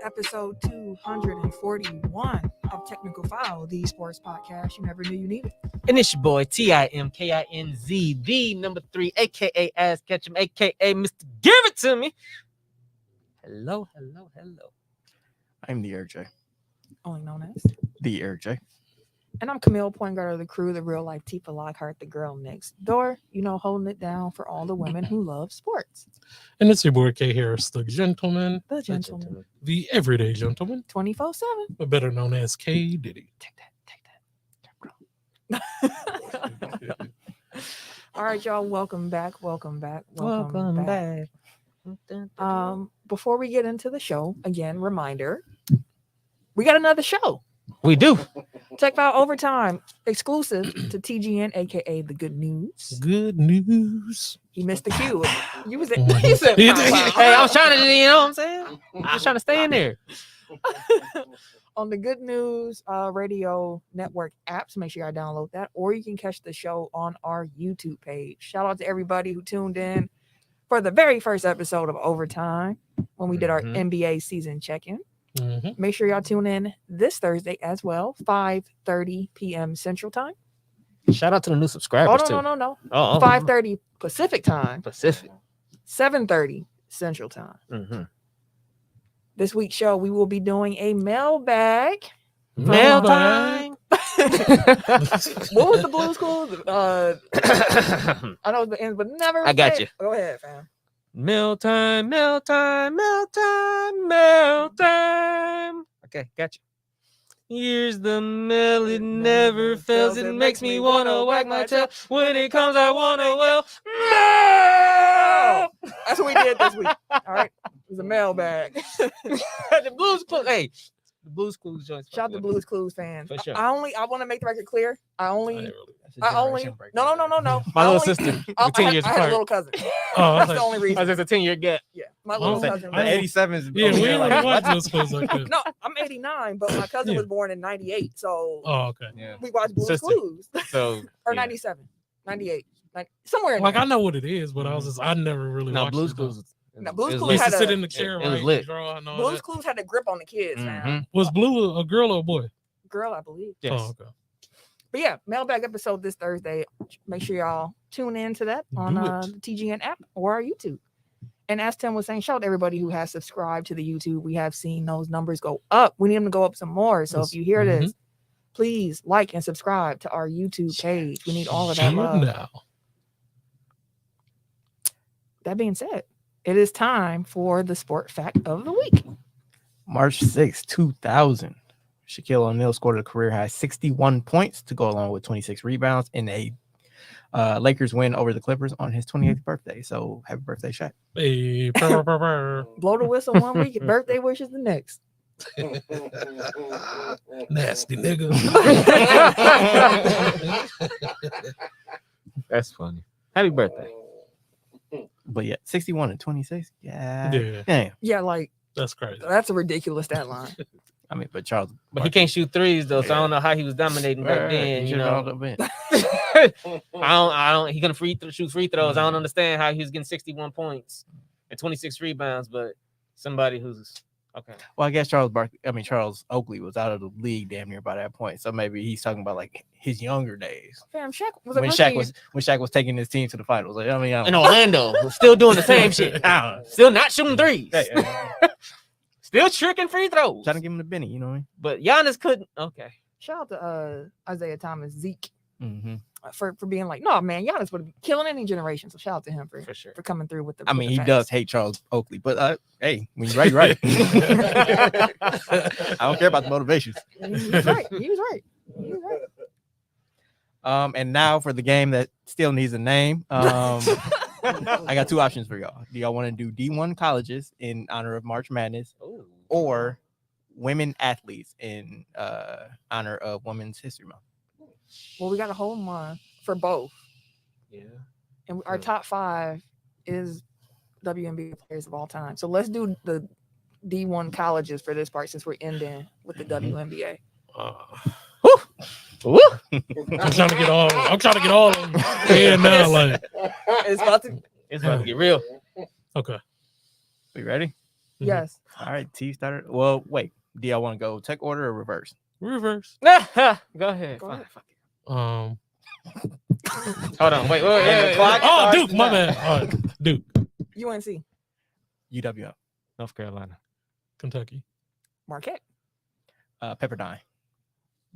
Episode 241 of Technical File, the sports podcast you never knew you needed. And it's your boy TIMKINZ, the number 3, aka Ass Ketchum, aka Mr. Give It To Me. Hello. I'm the Eric J. Only known as The Eric J. And I'm Camille, point guard of the crew, the real life Tifa Lockhart, the girl next door, holding it down for all the women who love sports. And it's your boy K Harris, the gentleman, the everyday gentleman, 24/7, but better known as K Diddy. Take that. All right, y'all, welcome back. Before we get into the show, again, reminder, we got another show. We do. Tech File Overtime, exclusive to TGN, aka the Good News. Good news. He missed the cue. You was Hey, I was trying to, you know what I'm saying? I was trying to stay in there. On the Good News Radio Network apps, make sure y'all download that, or you can catch the show on our YouTube page. Shout out to everybody who tuned in for the very first episode of Overtime when we did our NBA season check-in. Make sure y'all tune in this Thursday as well, 5:30 p.m. Central Time. Shout out to the new subscribers too. No. 5:30 Pacific Time. 7:30 Central Time. This week's show, we will be doing a mailbag. Mail time. What was the Blues Clues? I know the end, but never. I got you. Go ahead, fam. Mail time. Okay, gotcha. Here's the mail, it never fails. It makes me wanna wag my tail. When it comes, I wanna mail. That's what we did this week. All right, it was a mailbag. The Blues Clues. Hey, the Blues Clues joints. Shout out to Blues Clues fans. For sure. I want to make the record clear. No. My little sister. I 10 years had a apart. little cousin. Oh, That's the only reason. That's a 10-year gap. Yeah, my little cousin. The 87s. Yeah, we already watched those clues like that. No, I'm 89, but my cousin was born in 98, so okay. Yeah. we watched Blues Clues. So Or 97, 98, somewhere in Like there. I know what it is, but I never really watched Blues it. Clues. No, Blues We Clues used had to sit a in the chair, it was right? lit. Draw and all Blues that. Clues had a grip on the kids. Now, Was Blue a girl or a boy? girl, I believe. Yes. Oh, okay. But yeah, mailbag episode this Thursday. Make sure y'all tune in to that on the TGN app or our YouTube. And as Tim was saying, shout out to everybody who has subscribed to the YouTube. We have seen those numbers go up. We need them to go up some more. So if you hear this, please like and subscribe to our YouTube page. We need all of that love. Now. That being said, it is time for the sport fact of the week. March 6, 2000. Shaquille O'Neal scored a career-high 61 points to go along with 26 rebounds in a Lakers win over the Clippers on his 28th birthday. So happy birthday, Shaq. Hey, Blow the whistle one week, birthday wishes the next. nasty nigga. That's funny. Happy birthday. But yeah, 61 and 26. Yeah. Yeah. Damn. Yeah, like That's crazy. that's a ridiculous stat line. I mean, but Charles. But he can't shoot threes though, so I don't know how he was dominating back then. You know, I don't. He gonna shoot free throws. I don't understand how he was getting 61 points and 26 rebounds. But somebody who's okay. Well, I guess Charles Oakley was out of the league damn near by that point. So maybe he's talking about like his younger days. Fam, Shaq was When Shaq was taking his team to the finals. Like, I mean, In Orlando, still doing the same shit. Still not shooting threes. Still tricking free throws. Trying to give him the Benny, you know what I mean? But Giannis couldn't. Okay. Shout out to Isaiah Thomas, Zeke, Mm-hmm. for being like, no, man, Giannis would be killing any generation. So shout out to him for sure. for coming through with the. I mean, with the he facts. does hate Charles Oakley, but hey, when you're right, I don't care about the motivations. He was right. And now for the game that still needs a name. I got two options for y'all. Do y'all want to do D1 colleges in honor of March Madness, Ooh. or women athletes in honor of Women's History Month? Well, we got a whole month for both. Yeah. And our top 5 is WNBA players of all time. So let's do the D1 colleges for this part since we're ending with the WNBA. I'm trying to get all of them in now. Like, It's about to. It's about to get real. okay. We ready? Yes. All right, T started. Well, wait. Do y'all want to go tech order or reverse? Reverse. Go ahead. Go ahead. Fuck it. Um. Hold on. Wait. Oh, Duke. My bad. All right, Duke. UNC. UWO. North Carolina. Kentucky. Marquette. Pepperdine.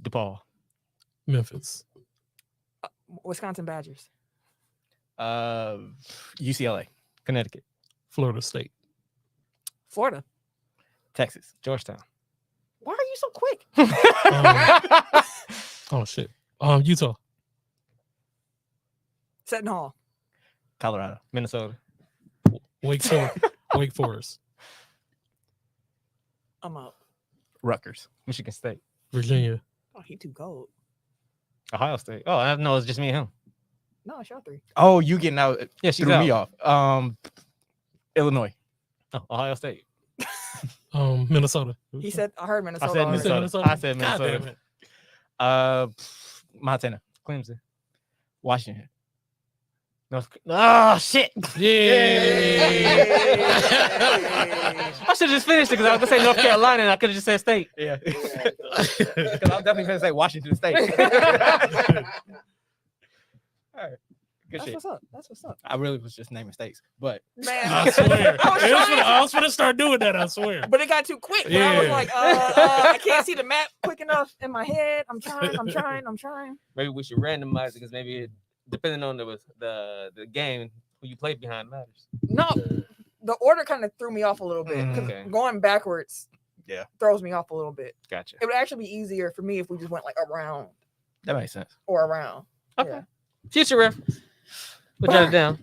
DePaul. Memphis. Wisconsin Badgers. UCLA. Connecticut. Florida State. Florida. Texas. Georgetown. Why are you so quick? Oh shit. Utah. Seton Hall. Colorado. Minnesota. Wake Forest. Wake Forest. I'm out. Rutgers. Michigan State. Virginia. Oh, he too cold. Ohio State. Oh, I know it's just me and him. No, it's y'all 3. Oh, you getting out? Yeah, she's Threw out. me off. Illinois. Oh, Ohio State. Minnesota. He said, I heard I Minnesota. said already. said Minnesota. Minnesota. I said God Minnesota. damn it. Montana. Clemson. Washington. Oh shit! Yeah. I should have just finished it because I was gonna say North Carolina and I could have just said state. Yeah. Because I'm definitely going to say Washington State. All right. Good That's shit. what's up. That's what's up. I really was just naming states, but Man, I swear. I was trying. I was gonna start doing that. I swear. But it got too quick. When I was Yeah. like, I can't see the map quick enough in my head. I'm trying. Maybe we should randomize it because maybe depending on the game, who you play behind matters. No, the order kind of threw me off a little bit. 'Cause Okay. going backwards, Yeah. throws me off a little bit. Gotcha. It would actually be easier for me if we just went like around that makes sense. or around. Okay. Yeah. Future reference. We'll jot it down.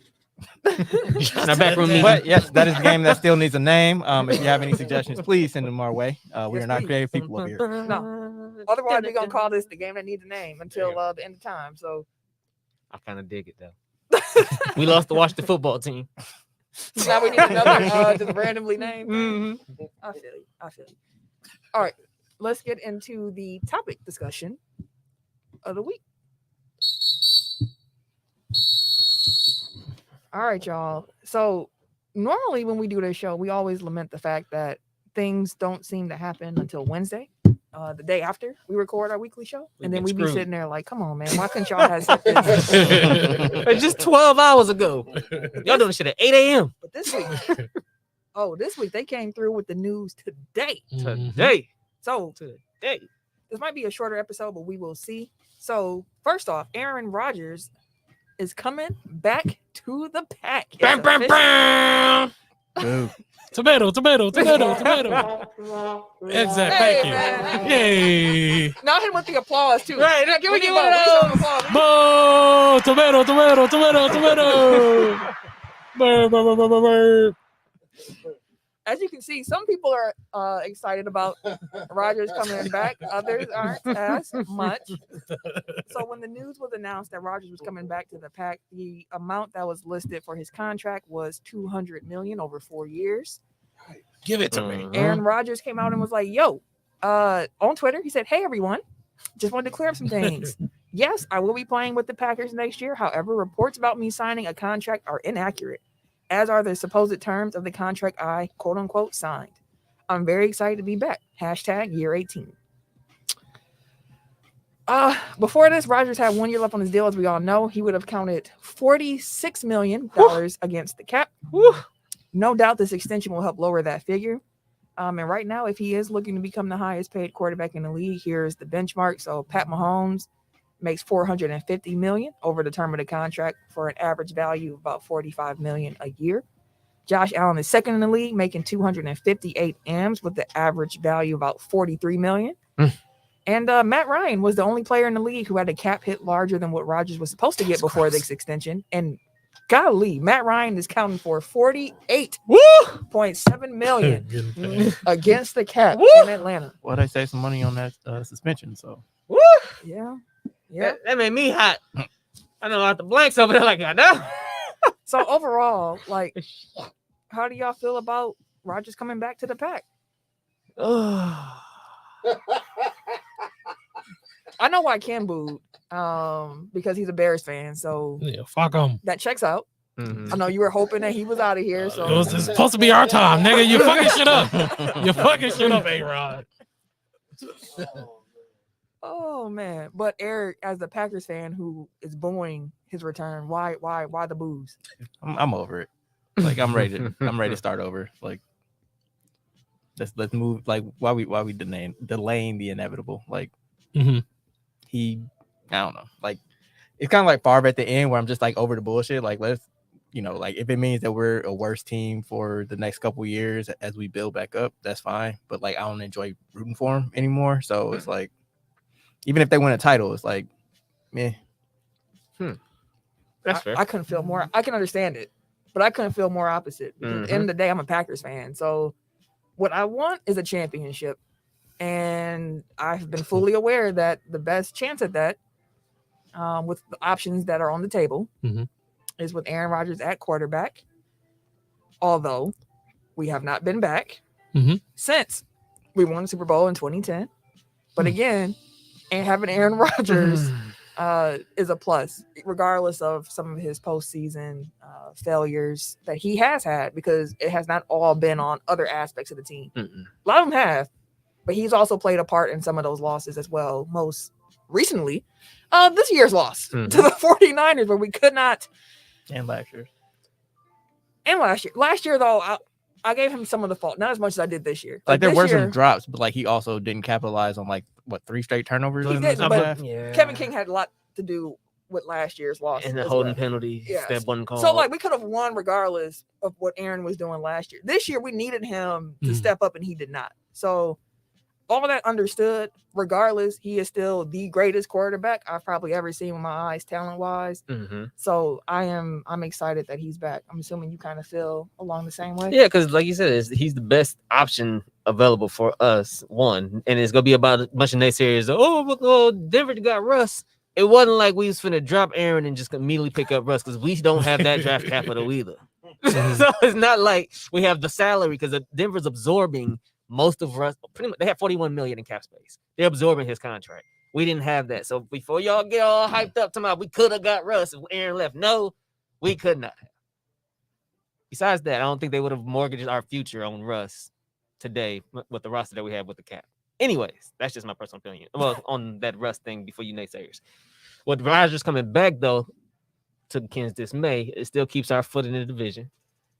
Now back room meeting. But yes, that is a game that still needs a name. If you have any suggestions, please send them our way. We Yes, are not please. creative people up here. No. Otherwise, we're gonna call this the game that needs a name until the end of time. So I kind of dig it though. We lost to watch the football team. now we need another just randomly named. Mm-hmm. I feel you. All right, let's get into the topic discussion of the week. All right, y'all. So normally when we do this show, we always lament the fact that things don't seem to happen until Wednesday, the day after we record our weekly show. And then get we be screwed. sitting there like, come on, man, why couldn't y'all have set this? It's just 12 hours ago. Y'all doing shit at 8 a.m. But this week they came through with the news today. Today. So Today. this might be a shorter episode, but we will see. So first off, Aaron Rodgers is coming back to the pack. It's Bam, bam, official. bam. Boo. Tomato. Exactly. Hey, Thank you. man. Yay. Now hit him with the applause too. Right, now can we get need one of both. We those? need some applause. Tomato. Burr, burr, burr, burr, burr, burr. As you can see, some people are excited about Rodgers coming back. Others aren't as much. So when the news was announced that Rodgers was coming back to the pack, the amount that was listed for his contract was $200 million over 4 years. Give it to me. Aaron Rodgers came out and was like, yo, on Twitter, he said, hey, everyone, just wanted to clear up some things. Yes, I will be playing with the Packers next year. However, reports about me signing a contract are inaccurate, as are the supposed terms of the contract I, quote unquote, signed. I'm very excited to be back. # year 18. Before this, Rodgers had 1 year left on his deal. As we all know, he would have counted $46 million against the cap. No doubt this extension will help lower that figure. And right now, if he is looking to become the highest paid quarterback in the league, here's the benchmark. So Pat Mahomes makes $450 million over the term of the contract for an average value of about $45 million a year. Josh Allen is second in the league, making 258 M's with the average value of about $43 million. And Matt Ryan was the only player in the league who had a cap hit larger than what Rodgers was supposed to get before this extension. And golly, Matt Ryan is counting for $48.7 million against the cap in Atlanta. Well, they saved some money on that suspension. So Woo! Yeah. That made me hot. I know out the blanks over there like I know. So overall, like, how do y'all feel about Rodgers coming back to the pack? I know why Cam booed, because he's a Bears fan. So Yeah, fuck him. that checks out. Mhm. I know you were hoping that he was out of here. So It's supposed to be our time, nigga. You fucking shit up. You fucking shit up, A-Rod. oh man. But Eric, as the Packers fan who is booing his return, why the boos? I'm over it. Like I'm ready to start over. Like let's move. Like why we delaying the inevitable? Like Mhm. I don't know. Like it's kind of like Favre at the end where I'm just like over the bullshit. Like let's, like if it means that we're a worse team for the next couple of years as we build back up, that's fine. But like I don't enjoy rooting for them anymore. So it's like even if they win a title, it's like, meh. That's fair. I couldn't feel more. I can understand it, but I couldn't feel more opposite. Because At the end of the day, I'm a Packers fan. So what I want is a championship. And I've been fully aware that the best chance at that, with the options that are on the table, is with Aaron Rodgers at quarterback. Although we have not been back since we won the Super Bowl in 2010. But again, and having Aaron Rodgers is a plus, regardless of some of his postseason failures that he has had, because it has not all been on other aspects of the team. A lot of them have. But he's also played a part in some of those losses as well. Most recently, this year's loss to the 49ers, where we could not. And last year. And last year. Last year, though, I gave him some of the fault. Not as much as I did this year. Like there this were year, some drops, but like he also didn't capitalize on like 3 straight turnovers. He in did, the second but half? Yeah. Kevin King had a lot to do with last year's loss. And the as holding well. penalty Yes. that wasn't called. So, like, we could have won regardless of what Aaron was doing last year. This year, we needed him to step up, and he did not. So, all of that understood, regardless, he is still the greatest quarterback I've probably ever seen with my eyes, talent-wise. So I'm excited that he's back. I'm assuming you kind of feel along the same way. Yeah, because like you said, he's the best option available for us. One, and it's gonna be about a bunch of naysayers. Oh, Denver got Russ. It wasn't like we was finna drop Aaron and just immediately pick up Russ, because we don't have that draft capital either. So it's not like we have the salary, because Denver's absorbing most of Russ. Pretty much, they have $41 million in cap space. They're absorbing his contract. We didn't have that. So before y'all get all hyped up to we could have got Russ if Aaron left. No, we could not have. Besides that, I don't think they would have mortgaged our future on Russ today with the roster that we have with the cap. Anyways, that's just my personal opinion. Well, on that Russ thing before you naysayers. With Rodgers coming back, though, to Ken's dismay, it still keeps our foot in the division.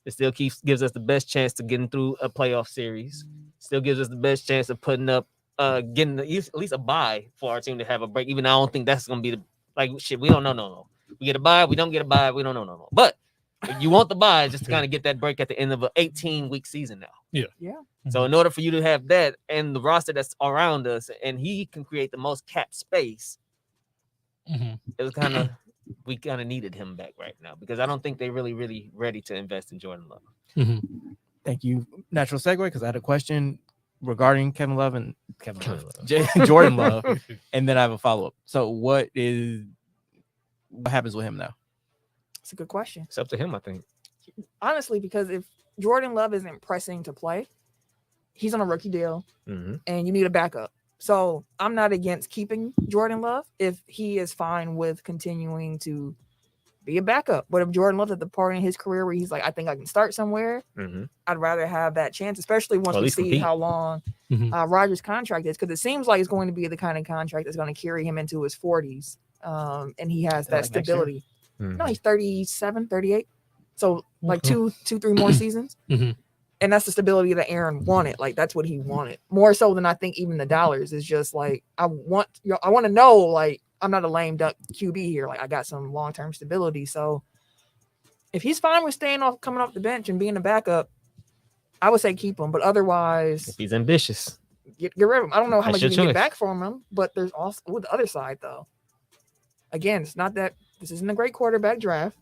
It still gives us the best chance to getting through a playoff series. Still gives us the best chance of putting up, getting at least a bye for our team to have a break. Even though I don't think that's going to be shit. We don't know. No. We get a bye. We don't get a bye. We don't know. No. But if you want the bye just to kind of get that break at the end of an 18-week season now. Yeah. So in order for you to have that and the roster that's around us, and he can create the most cap space, it was we kind of needed him back right now, because I don't think they're really, really ready to invest in Jordan Love. Thank you. Natural segue, because I had a question regarding Jordan Love, and then I have a follow-up. So what happens with him now? It's a good question. It's up to him, I think. Honestly, because if Jordan Love isn't pressing to play, he's on a rookie deal, and you need a backup. So I'm not against keeping Jordan Love if he is fine with continuing to be a backup. But if Jordan Love's at the part in his career where he's like, I think I can start somewhere, I'd rather have that chance, especially once we see how long Rodgers' contract is, because it seems like it's going to be the kind of contract that's going to carry him into his 40s, and he has that stability. No, he's 37, 38. So like 2-3 more seasons. And that's the stability that Aaron wanted. Like, that's what he wanted. More so than I think even the dollars. Is just like, I want to know, like, I'm not a lame duck QB here. Like, I got some long-term stability. So if he's fine with coming off the bench and being a backup, I would say keep him. But otherwise, if he's ambitious, get rid of him. I don't know how That's much you your can get choice. back from him, but there's also with the other side, though. Again, it's not that this isn't a great quarterback draft.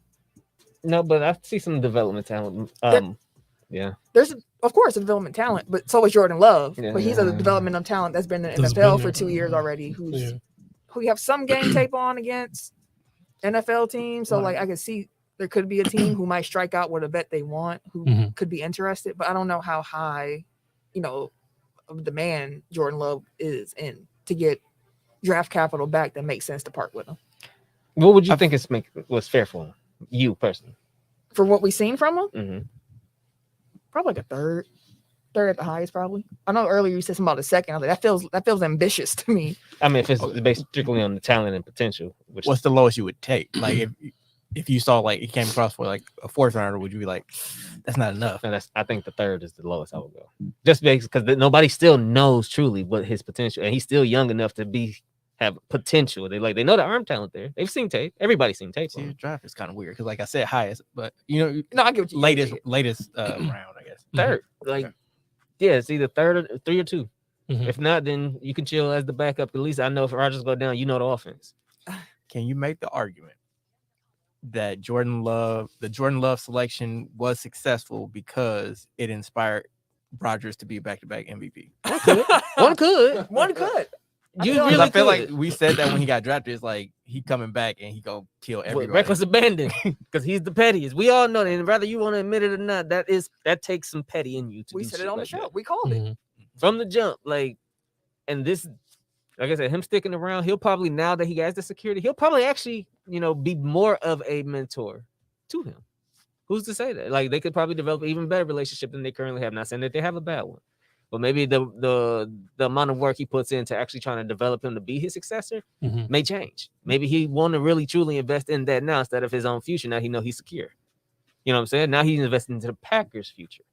No, but I see some development talent. Yeah. There's of course a development talent, but so is Jordan Love. Yeah. But he's a development of talent that's been in the That's NFL been for there. 2 years already. Who you have some game tape on against NFL teams. So like I can see there could be a team who might strike out with a bet they want, who could be interested, but I don't know how high, of demand Jordan Love is in to get draft capital back that makes sense to part with him. What would you think was fair for him? You personally. For what we've seen from him? Mm-hmm. Probably like a third at the highest, probably. I know earlier you said something about a second. I was like, that feels ambitious to me. I mean, if it's based strictly on the talent and potential, what's the lowest you would take? Like if you saw like it came across for like a fourth rounder, would you be like, that's not enough? And I think the third is the lowest I would go. Just because nobody still knows truly what his potential, and he's still young enough to have potential. They know the arm talent there. They've seen tape. Everybody's seen tape. See, your draft is kind of weird because, like I said, highest, but no, I get what you latest round, I guess. Third, yeah, it's either third or 3 or 2. Mm-hmm. If not, then you can chill as the backup. At least I know if Rodgers go down, you know the offense. Can you make the argument that the Jordan Love selection was successful because it inspired Rodgers to be a back-to-back MVP? One could. I feel like we said that when he got drafted. It's like he coming back and he gonna kill everybody. Reckless abandon because he's the pettiest. We all know that, and whether you want to admit it or not, that takes some petty in you. We said it on the show. We called it from the jump. And this, like I said, him sticking around, he'll probably, now that he has the security, he'll probably actually, be more of a mentor to him. Who's to say that? Like, they could probably develop an even better relationship than they currently have. Not saying that they have a bad one, but maybe the amount of work he puts into actually trying to develop him to be his successor may change. Maybe he want to really truly invest in that now instead of his own future. Now he know he's secure. You know what I'm saying? Now he's investing into the Packers' future.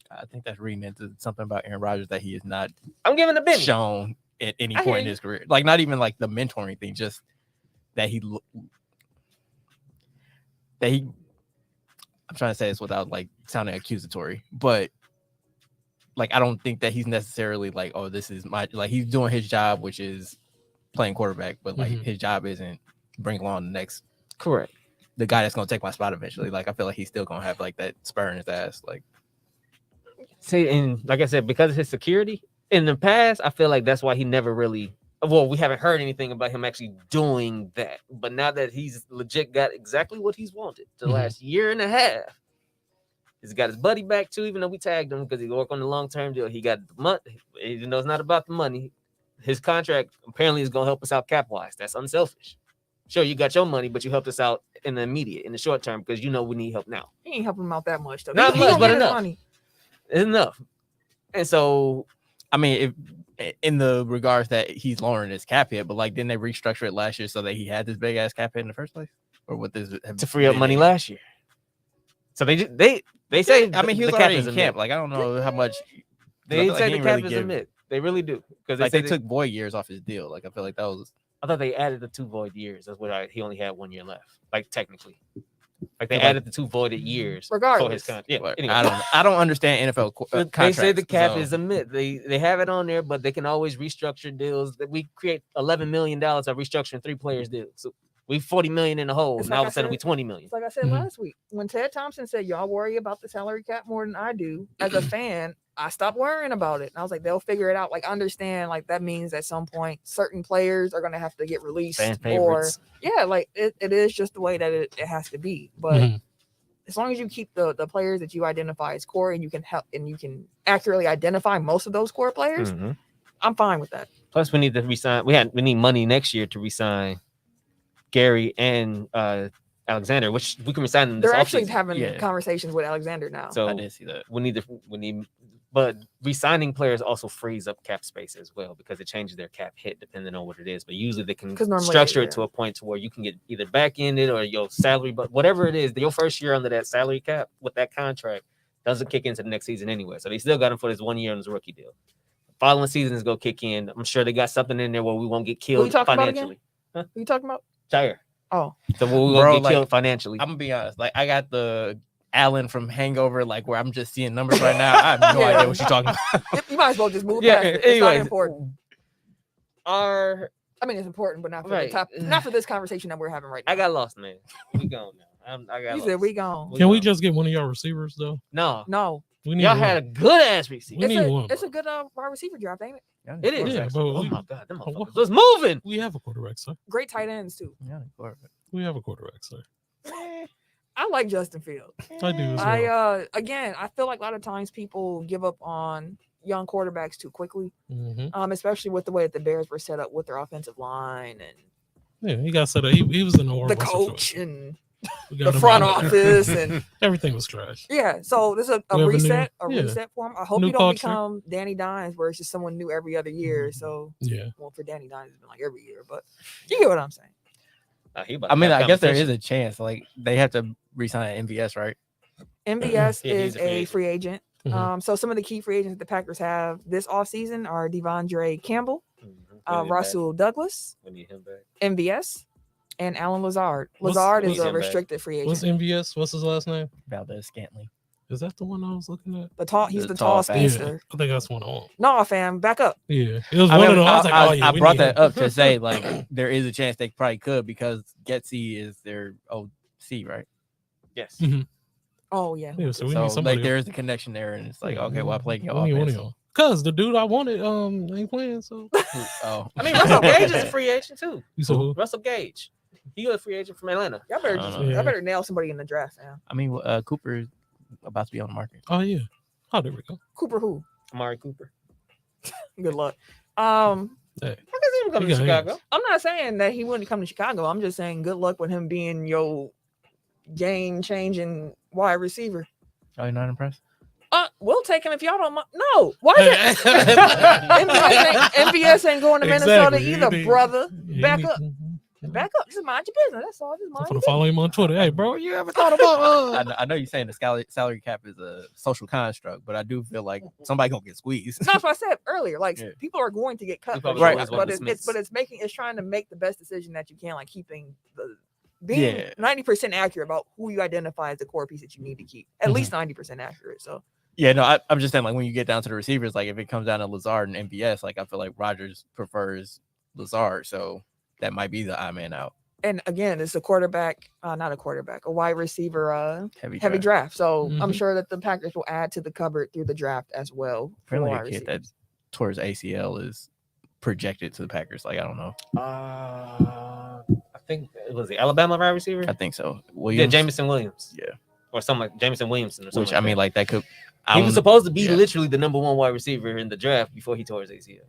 I think that's reading into something about Aaron Rodgers that he is not. I'm giving a bit shown at any point in his career. Like, not even like the mentoring thing, just that I'm trying to say this without like sounding accusatory, but like, I don't think that he's necessarily like, oh, this is he's doing his job, which is playing quarterback, but like his job isn't bring along the next, correct, the guy that's going to take my spot eventually. Like, I feel like he's still going to have like that spur in his ass. Like, see, and like I said, because of his security in the past, I feel like that's why he never really, we haven't heard anything about him actually doing that. But now that he's legit got exactly what he's wanted the last year and a half, he's got his buddy back too, even though we tagged him because he worked on the long-term deal. He got the money, even though it's not about the money. His contract apparently is going to help us out cap-wise. That's unselfish. Sure, you got your money, but you helped us out in the immediate, in the short term, because we need help now. He ain't helping him out that much, though. Not much, but enough. Money. It's enough. And so, I mean, in the regards that he's lowering his cap hit, but like, didn't they restructure it last year so that he had this big ass cap hit in the first place, or what this to free up money last year? So they say, I mean, he was already in camp. Like, I don't know how much they say the cap is a myth. They really do, because like they took void years off his deal. Like, I feel like that was. I thought they added the 2 void years. That's what he only had 1 year left. Like, technically. Like, they added the 2 voided years for his contract. Yeah, anyway. I don't understand NFL contracts. They say the cap is a myth. They have it on there, but they can always restructure deals. That we create $11 million of restructuring 3 players deals. So we $40 million in the hole. Now all of a sudden we $20 million. It's like I said last week when Ted Thompson said, "Y'all worry about the salary cap more than I do." As a fan, I stopped worrying about it. And I was like, they'll figure it out. Like, understand, like, that means at some point certain players are going to have to get released. Or, like, it is just the way that it has to be. But as long as you keep the players that you identify as core and you can help and you can accurately identify most of those core players, I'm fine with that. Plus, we need to resign. We need money next year to resign Gary and Alexander, which we can resign them. They're actually having conversations with Alexander now. So I didn't see that. We need. But resigning players also frees up cap space as well, because it changes their cap hit depending on what it is. But usually they can structure it to a point to where you can get either back ended or your salary, but whatever it is, your first year under that salary cap with that contract doesn't kick into the next season anyway. So they still got him for this 1 year on his rookie deal. Following season is going to kick in. I'm sure they got something in there where we won't get killed financially. Who you talking about? Jair. Oh. So we won't get killed financially. I'm going to be honest. Like, I got the Allen from Hangover, like, where I'm just seeing numbers right now. I have no idea what you're talking about. You might as well just move past it. It's not important. I mean, it's important, but not for the top, not for this conversation that we're having right now. I got lost, man. We gone now. I got You lost. said we gone. We Can we gone. just get one of y'all receivers though? No. No, We need Y'all one. had a good ass receiver. We need one. it's a good wide receiver draft, ain't it? Yeah, It is. Yeah, but oh we- my god, them Oh, what? motherfuckers was moving. We have a quarterback, sir. Great tight ends too. Yeah, quarterback. We have a quarterback, sir. I like Justin Fields. I do as well. Again, I feel like a lot of times people give up on young quarterbacks too quickly, especially with the way that the Bears were set up with their offensive line and Yeah, he got set up. He was in a horrible the coach situation. and We got the him front out. office and Everything was trash. yeah. So this is a We have a reset, new- yeah. reset for him. I hope New you don't culture. become Danny Dimes, where it's just someone new every other year. So, Yeah. well, for Danny Dimes, it's been like every year, but you get what I'm saying. I mean, I guess there is a chance. Like they have to re-sign MVS, right? MVS Yeah, is he's a free agent. Mhm. So some of the key free agents that the Packers have this offseason are Devondre Campbell, Russell Douglas, We need him back. MVS, and Alan Lazard. What's- Lazard is what's a him back? restricted free agent. What's MVS? What's his last name? Valdez Scantling. Is that the one I was looking at? He's the the tall tall fat. Yeah, speedster. I think that's one I want. No, fam, back up. Yeah, it was I one mean, of them. I was like, oh yeah, I we brought need that him. up to say like there is a chance they probably could because Getsy is their OC, right? Yes. Mhm. Oh yeah. Yeah, so we So need somebody. like there is a connection there, and it's like okay, well I play your We need one of offense. y'all. Cause the dude I wanted ain't playing. So Oh, I mean, Russell Gage is a free agent too. you said who? Russell Gage. He was a free agent from Atlanta. Y'all better, I don't know. y'all better nail somebody in the draft, fam. I mean Cooper is about to be on the market. Oh yeah. Oh, there we go. Cooper who? Amari Cooper. Good luck. Hey, I can see him coming He to got Chicago. I'm not saying that he wouldn't come to Chicago. I'm just saying good luck with him being your game changing wide receiver. Are you not impressed? We'll take him if y'all don't mind. No, why is it? MVS ain't going to Minnesota Exactly. either, He need- brother. he Back need- up. Back up. Just mind your business. That's all. Just I'm mind gonna your follow him on Twitter. Hey, bro, you ever thought about? I know you're saying the salary cap is a social construct, but I do feel like somebody gonna get squeezed. That's what I said earlier. Like Yeah. people are going to get cut, People for are sure, always but going to it's trying to make the best decision that you can, like keeping being Yeah. 90% accurate about who you identify as the core piece that you need to keep. At least 90% accurate. So Yeah, no, I'm just saying like when you get down to the receivers, like if it comes down to Lazard and MVS, like I feel like Rodgers prefers Lazard, so that might be the odd man out. and again, it's a quarterback, not a quarterback, a wide receiver Heavy heavy draft. So I'm Mhm. sure that the Packers will add to the cupboard through the draft as well. for Apparently, wide a kid that receivers. towards ACL is projected to the Packers. Like I don't know. I think it was the Alabama wide receiver. I think so. Yeah, Williams, Jamison Williams. Yeah. Or something like Jamison Williamson or something. which I mean, like that could. he was supposed to be yeah. literally the number one wide receiver in the draft before he tore his ACL.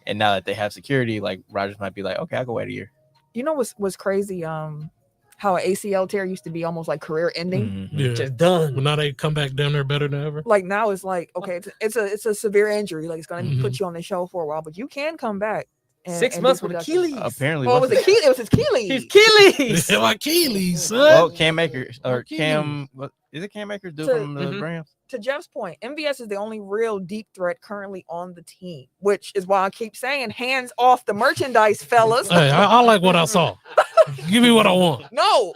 And now that they have security, like Rodgers might be like, okay, I'll go wait a year. You know what's crazy? How an ACL tear used to be almost like career ending. Mhm. Yeah. Just done. But now they come back down there better than ever. Like now it's like okay, it's a severe injury. Like it's gonna put you on the show for a while, but you can come back. And, 6 and be months with productive. Achilles. Apparently, Oh, it was what's Achilles. It was his Achilles. His Achilles. My Achilles, son. well, Cam Akers or Okay. Cam, what is it? Cam Akers, dude So- from the Mhm. Rams. To Jeff's point, MVS is the only real deep threat currently on the team, which is why I keep saying hands off the merchandise, fellas. Hey, I like what I saw. Give me what I want. No,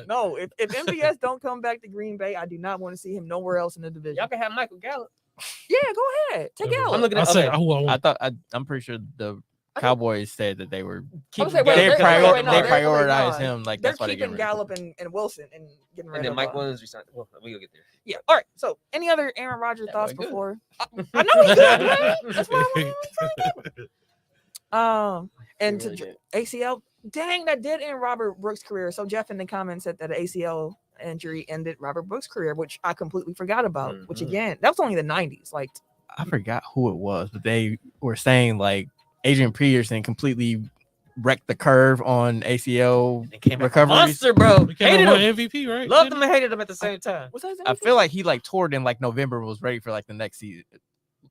no. If MVS don't come back to Green Bay, I do not want to see him nowhere else in the division. Y'all can have Michael Gallup. Yeah, go ahead. Take I'm Gallup. I'm looking I at said okay. who I I want. thought I'm pretty sure the Cowboys said that they were I was like, wait, they wait, prior- no, they they're- prioritized no. him. Like They're that's why they're keeping getting rid of Gallup and Wilson and getting rid And then of Mike Williams resigned. Well, we'll get there. Yeah. All right. So, any other Aaron Rodgers Yeah, thoughts we're good. before? I know we good, man. That's why and Really to did. ACL, dang, that did end Robert Brooks' career. So Jeff in the comments said that an ACL injury ended Robert Brooks' career, which I completely forgot about. Which Mhm. again, that was only the 90s. Like, I forgot who it was, but they were saying like Adrian Peterson completely wrecked the curve on ACL They came back a recoveries. monster, bro. We came Hated out with him. MVP, right? Loved him and hated him at the same time. what's that? I feel like he like tore it in like November, was ready for like the next season,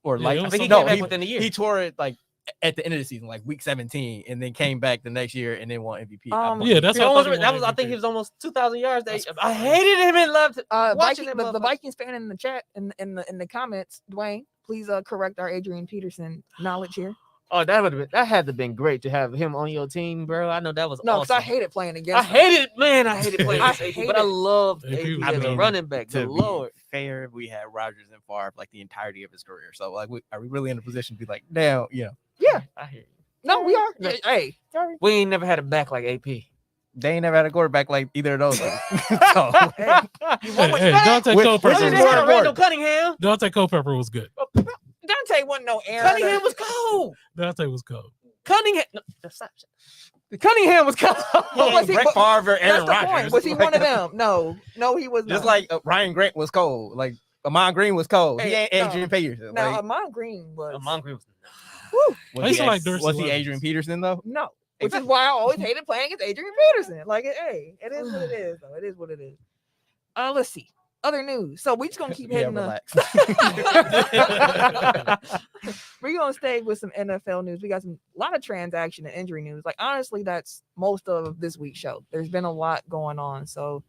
or Yeah, like it I was think he no, came back he, within a year. he tore it like at the end of the season, like week 17, and then came back the next year and then won MVP. Yeah, that's He how almost, I that was. I think he was almost 2,000 yards. That's I hated him and loved him. Watching Viking, that the motherfucker. Vikings fan in the chat in the comments, Dwayne, please correct our Adrian Peterson knowledge here. Oh, that had to been great to have him on your team, bro. I know that was No, because awesome. I hated playing I against him. hated playing I against AP, hated but I it. loved AP AP was as a good. running back. To Good be lord. fair, we had Rodgers and Favre like the entirety of his career. So like, are we really in a position to be like, now, Yeah, I hear you. no, we are. No. Hey, We ain't never had a back like AP. They ain't never had a quarterback like either of those. So, Hey, you want what you got? Dante With- Culpepper. with They his didn't word have of Randall word. Cunningham. Dante Culpepper was good. Dante wasn't no Aaron. Cunningham was cold. Dante was cold. Cunningham. No, stop. Cunningham was cold. Was he- Brett but- Favre, or That's Aaron the Rodgers. point. Was he Like, one of them? No, he was Just not. like Ryan Grant was cold. Like Amon Green was cold. He Hey, ain't Adrian Peterson. now Like, Amon Green was. Amon Green was. Whew, was I used he, to like Dorsey was he Levens. Adrian Peterson though? no, which is why I always hated playing against Adrian Peterson. Like, hey, it is what it is, though. It is what it is. Let's see. Other news. So we just gonna keep Yeah, hitting relax. We're gonna stay with some NFL news. We got a lot of transaction and injury news. Like, honestly, that's most of this week's show. There's been a lot going on. So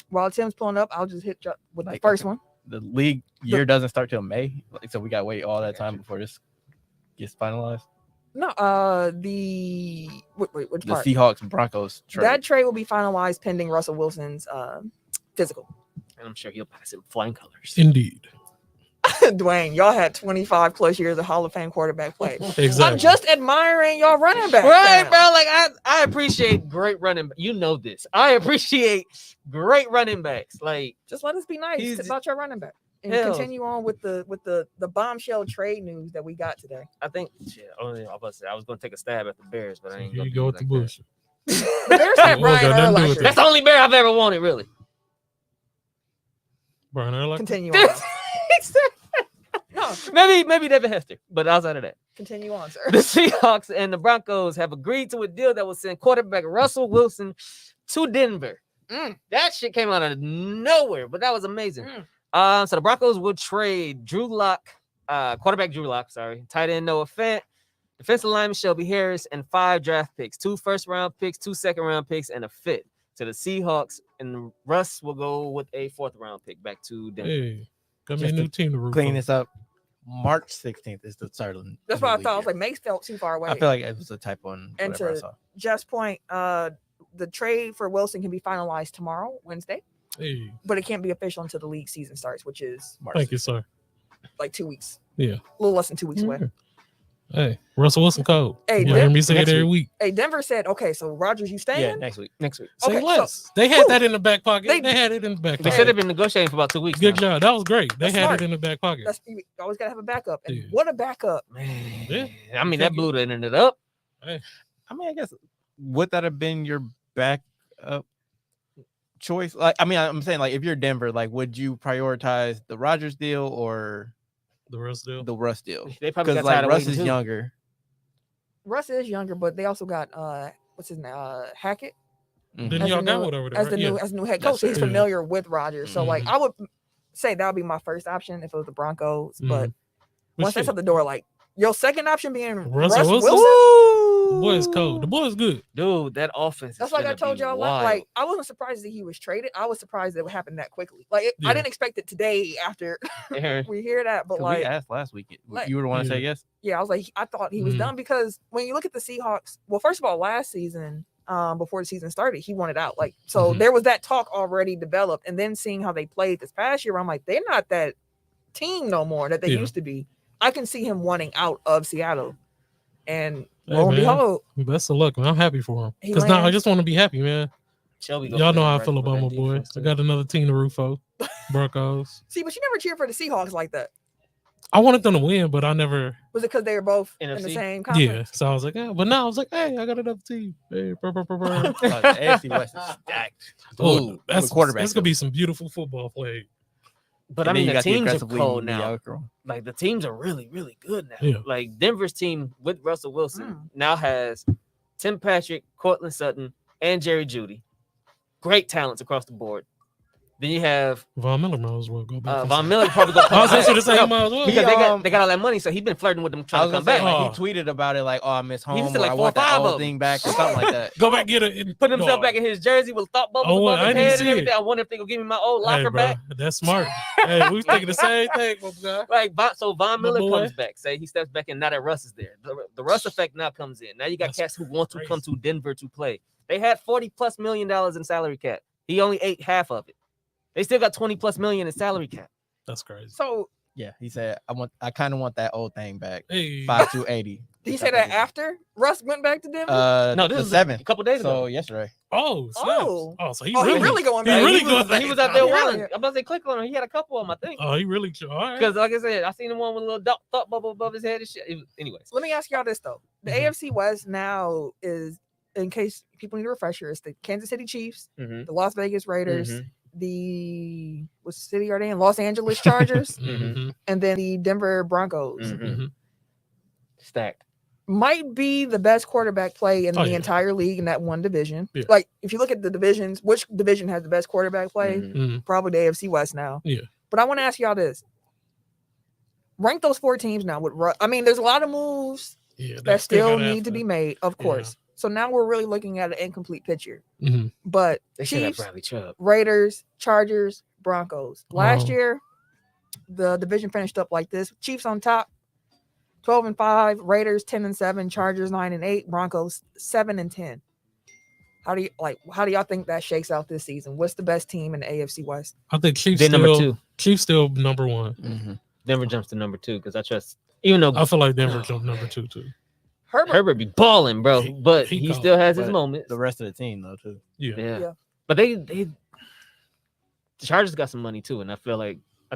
while Tim's pulling up, I'll just hit you with the Like, first one. The league year doesn't start till May, like, so we gotta wait all that time before this gets finalized. No, wait, which The part? Seahawks Broncos trade. That trade will be finalized pending Russell Wilson's physical. And I'm sure he'll pass it with flying colors. Indeed. Dwayne, y'all had 25 plus years of Hall of Fame quarterback play. Exactly. I'm just admiring y'all running back. Right, now. bro. Like I appreciate great running. You know this. I appreciate great running backs. Like Just let us be nice He's- about your running back and Hell. continue on with the bombshell trade news that we got today. I think. Shit, only I was going to take a stab at the Bears, but I ain't. Here gonna you do go it with the like that. bullshit. The Bears had Well, got Brian nothing to do with Urlacher. That's the only Bear I've ever wanted, really. Brian Urlacher. Continue on. No, maybe Devin Hester, but outside of that, continue on, sir. the Seahawks and the Broncos have agreed to a deal that will send quarterback Russell Wilson to Denver. That shit came out of nowhere, but that was amazing. So the Broncos will trade quarterback Drew Lock, tight end Noah Fant, defensive lineman Shelby Harris, and 5 draft picks, 2 first-round picks, 2 second-round picks, and a fifth to the Seahawks. And Russ will go with a 4th-round pick back to Denver. Hey, got me a Just new to team to root Clean for. this up. March 16th is the start of That's the what I league thought. I was year. like, Mace felt too far away. I feel like it was a typo on And whatever I to- saw. Just point, the trade for Wilson can be finalized tomorrow, Wednesday, Hey, but it can't be official until the league season starts, which is March thank you, 16th. sir. like 2 weeks. Yeah. A little less than 2 weeks away. Yeah. Hey, Russell Wilson code. Hey, You hear Dem- me say it next every week. Hey, Denver said, okay, so Rodgers, you staying? Yeah, next week. Next week. Say Okay, so- less. They had Whew. that in the back pocket. They- They had it in the back They pocket. should have been negotiating for about 2 weeks. Good now. job. That was great. They That's had smart. it in the back pocket. You always gotta have a backup. And Yeah. what a backup. Man, Yeah. I mean, You that can't blew the internet up. I mean, I guess would that have been your backup choice? Like, I mean, I'm saying, like, if you're Denver, like, would you prioritize the Rodgers deal or The rest deal. the Russ deal? They probably Because got tired like of Russ waiting is too. younger. Russ is younger, but they also got what's his name? Hackett Then as y'all the got new- one over there. as the right? new Yeah. as the new head Yes, coach. So he's sir. familiar with Rodgers. So like Mhm. I would say that would be my first option if it was the Broncos. But Mhm. But once that's shit, out the door, like your second option being Russell Russ Wilson? Wilson. the boy is cold. The boy is good. Dude, that offense. That's is like I finna told be y'all. wild. Like I wasn't surprised that he was traded. I was surprised that it happened that quickly. Like I Yeah. didn't expect it today after Aaron, we hear that. But 'Cause like we asked last week. like- You were the one to say yes. yeah, I was like, I thought he was Mhm. done because when you look at the Seahawks, well, first of all, last season, before the season started, he wanted out. Like, so Mhm. there was that talk already developed, and then seeing how they played this past year, I'm like, they're not that team no more that they Yeah. used to be. I can see him wanting out of Seattle, and Hey, lo and man. behold, Best of luck, man. I'm happy for him. He Because now I lands. just want to be happy, man. Shelby go Y'all for know that how I right feel with about that my boy. defense, I too. got another team to root for. Broncos. see, but you never cheer for the Seahawks like that. I wanted them to win, but I never. Was it because they were both in the NFC? same Yeah. conference? So I was like, but now I was like, hey, I got another team. Hey, The AFC West is stacked. Oh, that's with quarterbacks. That's gonna be some beautiful football played. But And I then mean, you the got teams are aggressively cold now. mediocre. Like the teams are really, really good now. Yeah. Like Denver's team with Russell Wilson Mm. now has Tim Patrick, Cortland Sutton, and Jerry Jeudy. Great talents across the board. Then you have Von Miller might as well go back. Von Miller probably go. I was going to say No, he might as well. because He, they got all that money, so he's been flirting with them I trying was to come gonna say, back. Oh. like, he tweeted about it, like, "Oh, I miss home. He Or said, like, I 4 or want that 5 old of thing back, or something like that." Go back get it. Put himself No. back in his jersey with thought bubbles Oh, above I his didn't head see and everything. it. I wonder if they gonna give me my old Hey, locker bro, back. that's smart. Hey, we was thinking the same thing, my guy. Like so, Von My Miller boy. comes back. Say he steps back, and now that Russ is there, the Russ effect now comes in. Now you got That's cats who want to come crazy. to Denver to play. They had $40+ million in salary cap. He only ate half of it. They still got $20+ million in salary cap. That's crazy. So Yeah, he said, I kind of want that old thing back. Hey, 5 to 80. Did you say that after Russ went back to Denver? No, this the was 7th. a couple days So ago. yesterday. Oh, snaps. Oh. So he Oh, he really, really going he back. really He going was- back. He was out there Yeah. wilding. I'm about to say click on him. He had a couple of them, I think. Oh, he really. All right. Because like I said, I seen the one with a little thought bubble above his head and shit. Anyways. Let me ask y'all this though: the Mhm. AFC West now is, in case people need a refresher, it's the Kansas City Chiefs, Mm-hmm. the Las Vegas Raiders, Mhm. the what city are they in? Los Angeles Chargers, Mhm. and then the Denver Broncos. Mhm. Mhm. Stacked. Might be the best quarterback play in Oh, the yeah. entire league in that one division. Yeah. Like if you look at the divisions, which division has the best quarterback play? Mhm. Mhm. Probably the AFC West now. Yeah. But I want to ask y'all this: rank those 4 teams now. I mean, there's a lot of moves Yeah. that still gotta need to be made, of Yeah. course. So now we're really looking at an incomplete picture. Mm-hmm. But They should have Chiefs, Bradley Chubb. Raiders, Chargers, Broncos. Last Oh. year, the division finished up like this: Chiefs on top, 12-5, Raiders 10-7, Chargers 9-8, Broncos 7-10. How do y'all think that shakes out this season? What's the best team in the AFC West? I think Chiefs They're still, number 2. Chiefs still number 1. Mm-hmm. Denver jumps to number 2 because I trust. Even though I feel like Denver jumped number 2 too. Herbert. be balling, bro, He- but he he cold. still has his But moments. The rest of the team, though, too. Yeah. Yeah. But the Chargers got some money too, and I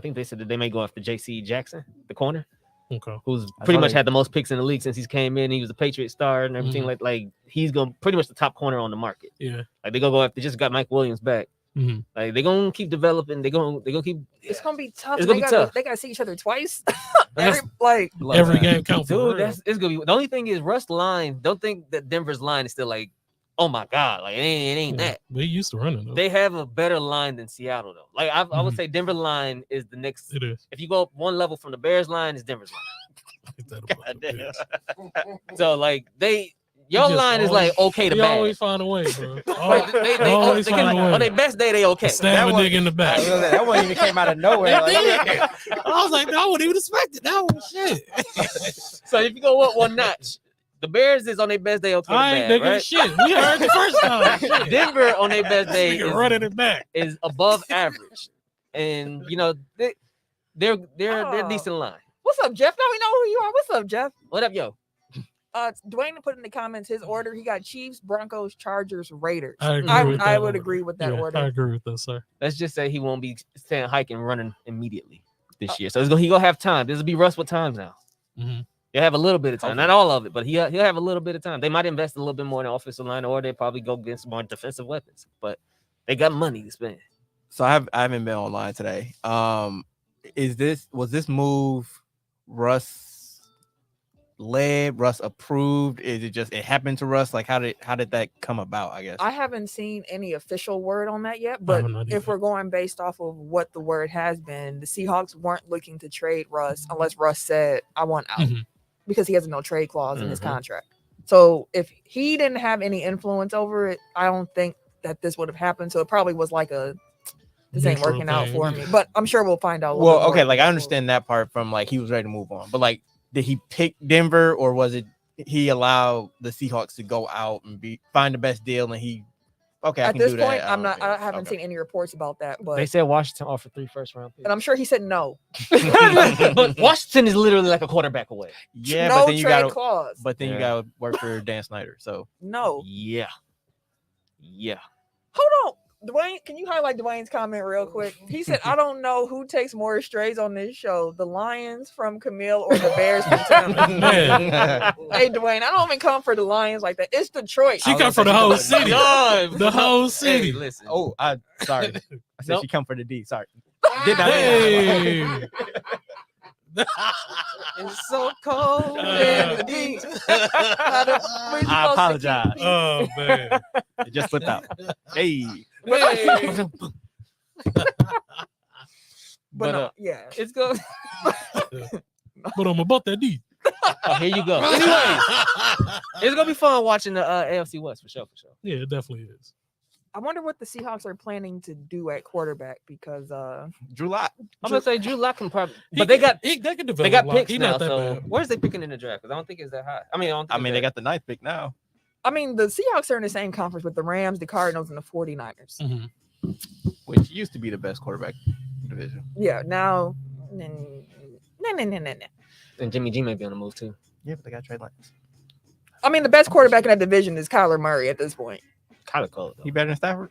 think they said that they may go after J.C. Jackson, the corner, Okay. who's I pretty saw much they- had the most picks in the league since he's came in. He was a Patriot star and everything. Mhm. Like he's going pretty much the top corner on the market. Yeah. Like they gonna go after. Just got Mike Williams back. Mm-hmm. Like they're gonna keep developing. They're gonna keep. It's gonna be tough. It's gonna be tough. They gotta see each other twice. That's- Every game counts. Dude, it's gonna be. The only thing is Russ line. Don't think that Denver's line is still like, oh my god, like it ain't that. They used to running though. They have a better line than Seattle though. Like I would Mhm. say Denver line is the next. It is. If you go up one level from the Bears line, it's Denver's line. Ain't that a God fucking damn. bitch. So like your just line is like okay to They bad. always find a way, bro. Like, they always find a on way. their best day they okay. Stab a one- nigga in the back. That one even came out of nowhere. They Like, did. I was like, no, I wouldn't even expect it. That was shit. So if you go up one notch, the Bears is on their best day okay to I ain't bad, nigga right? shit. We heard the first time. Shit. Denver on their best day Nigga running it back. is above average, and you know they're Oh. decent line. What's up, Jeff? Now we know who you are. What's up, Jeff? What up, yo? Dwayne put in the comments his order. He got Chiefs, Broncos, Chargers, Raiders. I agree with I that would order. agree with that Yeah, order. I agree with that, sir. Let's just say he won't be staying hiking running immediately this year. So he gonna have time. This will be Russ with time now. Mm-hmm. He'll have a little bit of time, not all of it, but he'll have a little bit of time. They might invest a little bit more in the offensive line, or they probably go get some more defensive weapons. But they got money to spend. So I haven't been online today. Was this move Russ led, Russ approved? Is it just it happened to Russ? Like how did that come about? I guess I haven't seen any official word on that yet, I but have not if either. we're going based off of what the word has been, the Seahawks weren't looking to trade Russ unless Russ said, I want out, Mhm. because he has a no trade clause in his Mhm. contract. So if he didn't have any influence over it, I don't think that this would have happened. So it probably was like this ain't Neutral working out thing, for yeah. me. But I'm sure we'll find out. a little well, bit more okay, like I going understand that part from like he was ready to move on, but like did he pick Denver or was it he allowed the Seahawks to go out and find the best deal and he forward. I At can this do point, that. I haven't Okay. seen any reports about that, but They said Washington offered 3 first-round picks. and I'm sure he said no. But Washington is literally like a quarterback away. Yeah, no but then you trade gotta clause. but then you Yeah. gotta work for Dan Snyder. So No. Yeah. Hold on. Dwayne, can you highlight Dwayne's comment real quick? He said, I don't know who takes more strays on this show, the Lions from Camille or the Bears from Tim. Man, Hey, Dwayne, I don't even come for the Lions like that. It's Detroit. she come for the whole city. The whole city. Hey, listen. oh, I sorry. I said Nope. she come for the D. Sorry. Did not Hey. It's so cold in the deep. I apologize. Oh man. It just slipped out. Hey. Hey. But no, yeah. It's good. But I'm about that D. Oh, here you go. Anyway, it's gonna be fun watching the AFC West for sure. Yeah, it definitely is. I wonder what the Seahawks are planning to do at quarterback because Drew Lock. I'm gonna say Drew Lock can probably, He but they can- got they can develop they got a lot. picks He now. not that So bad. where's they picking in the draft? Because I don't think it's that high. I mean, I mean, they got the 9th pick now. I mean the Seahawks are in the same conference with the Rams, the Cardinals, and the 49ers. Mhm. Which used to be the best quarterback division. Yeah, now no. and Jimmy G may be on the move too. Yeah, but they got Trey Lance. I mean, the best quarterback in that division is Kyler Murray at this point. Kyler Cole. He better than Stafford.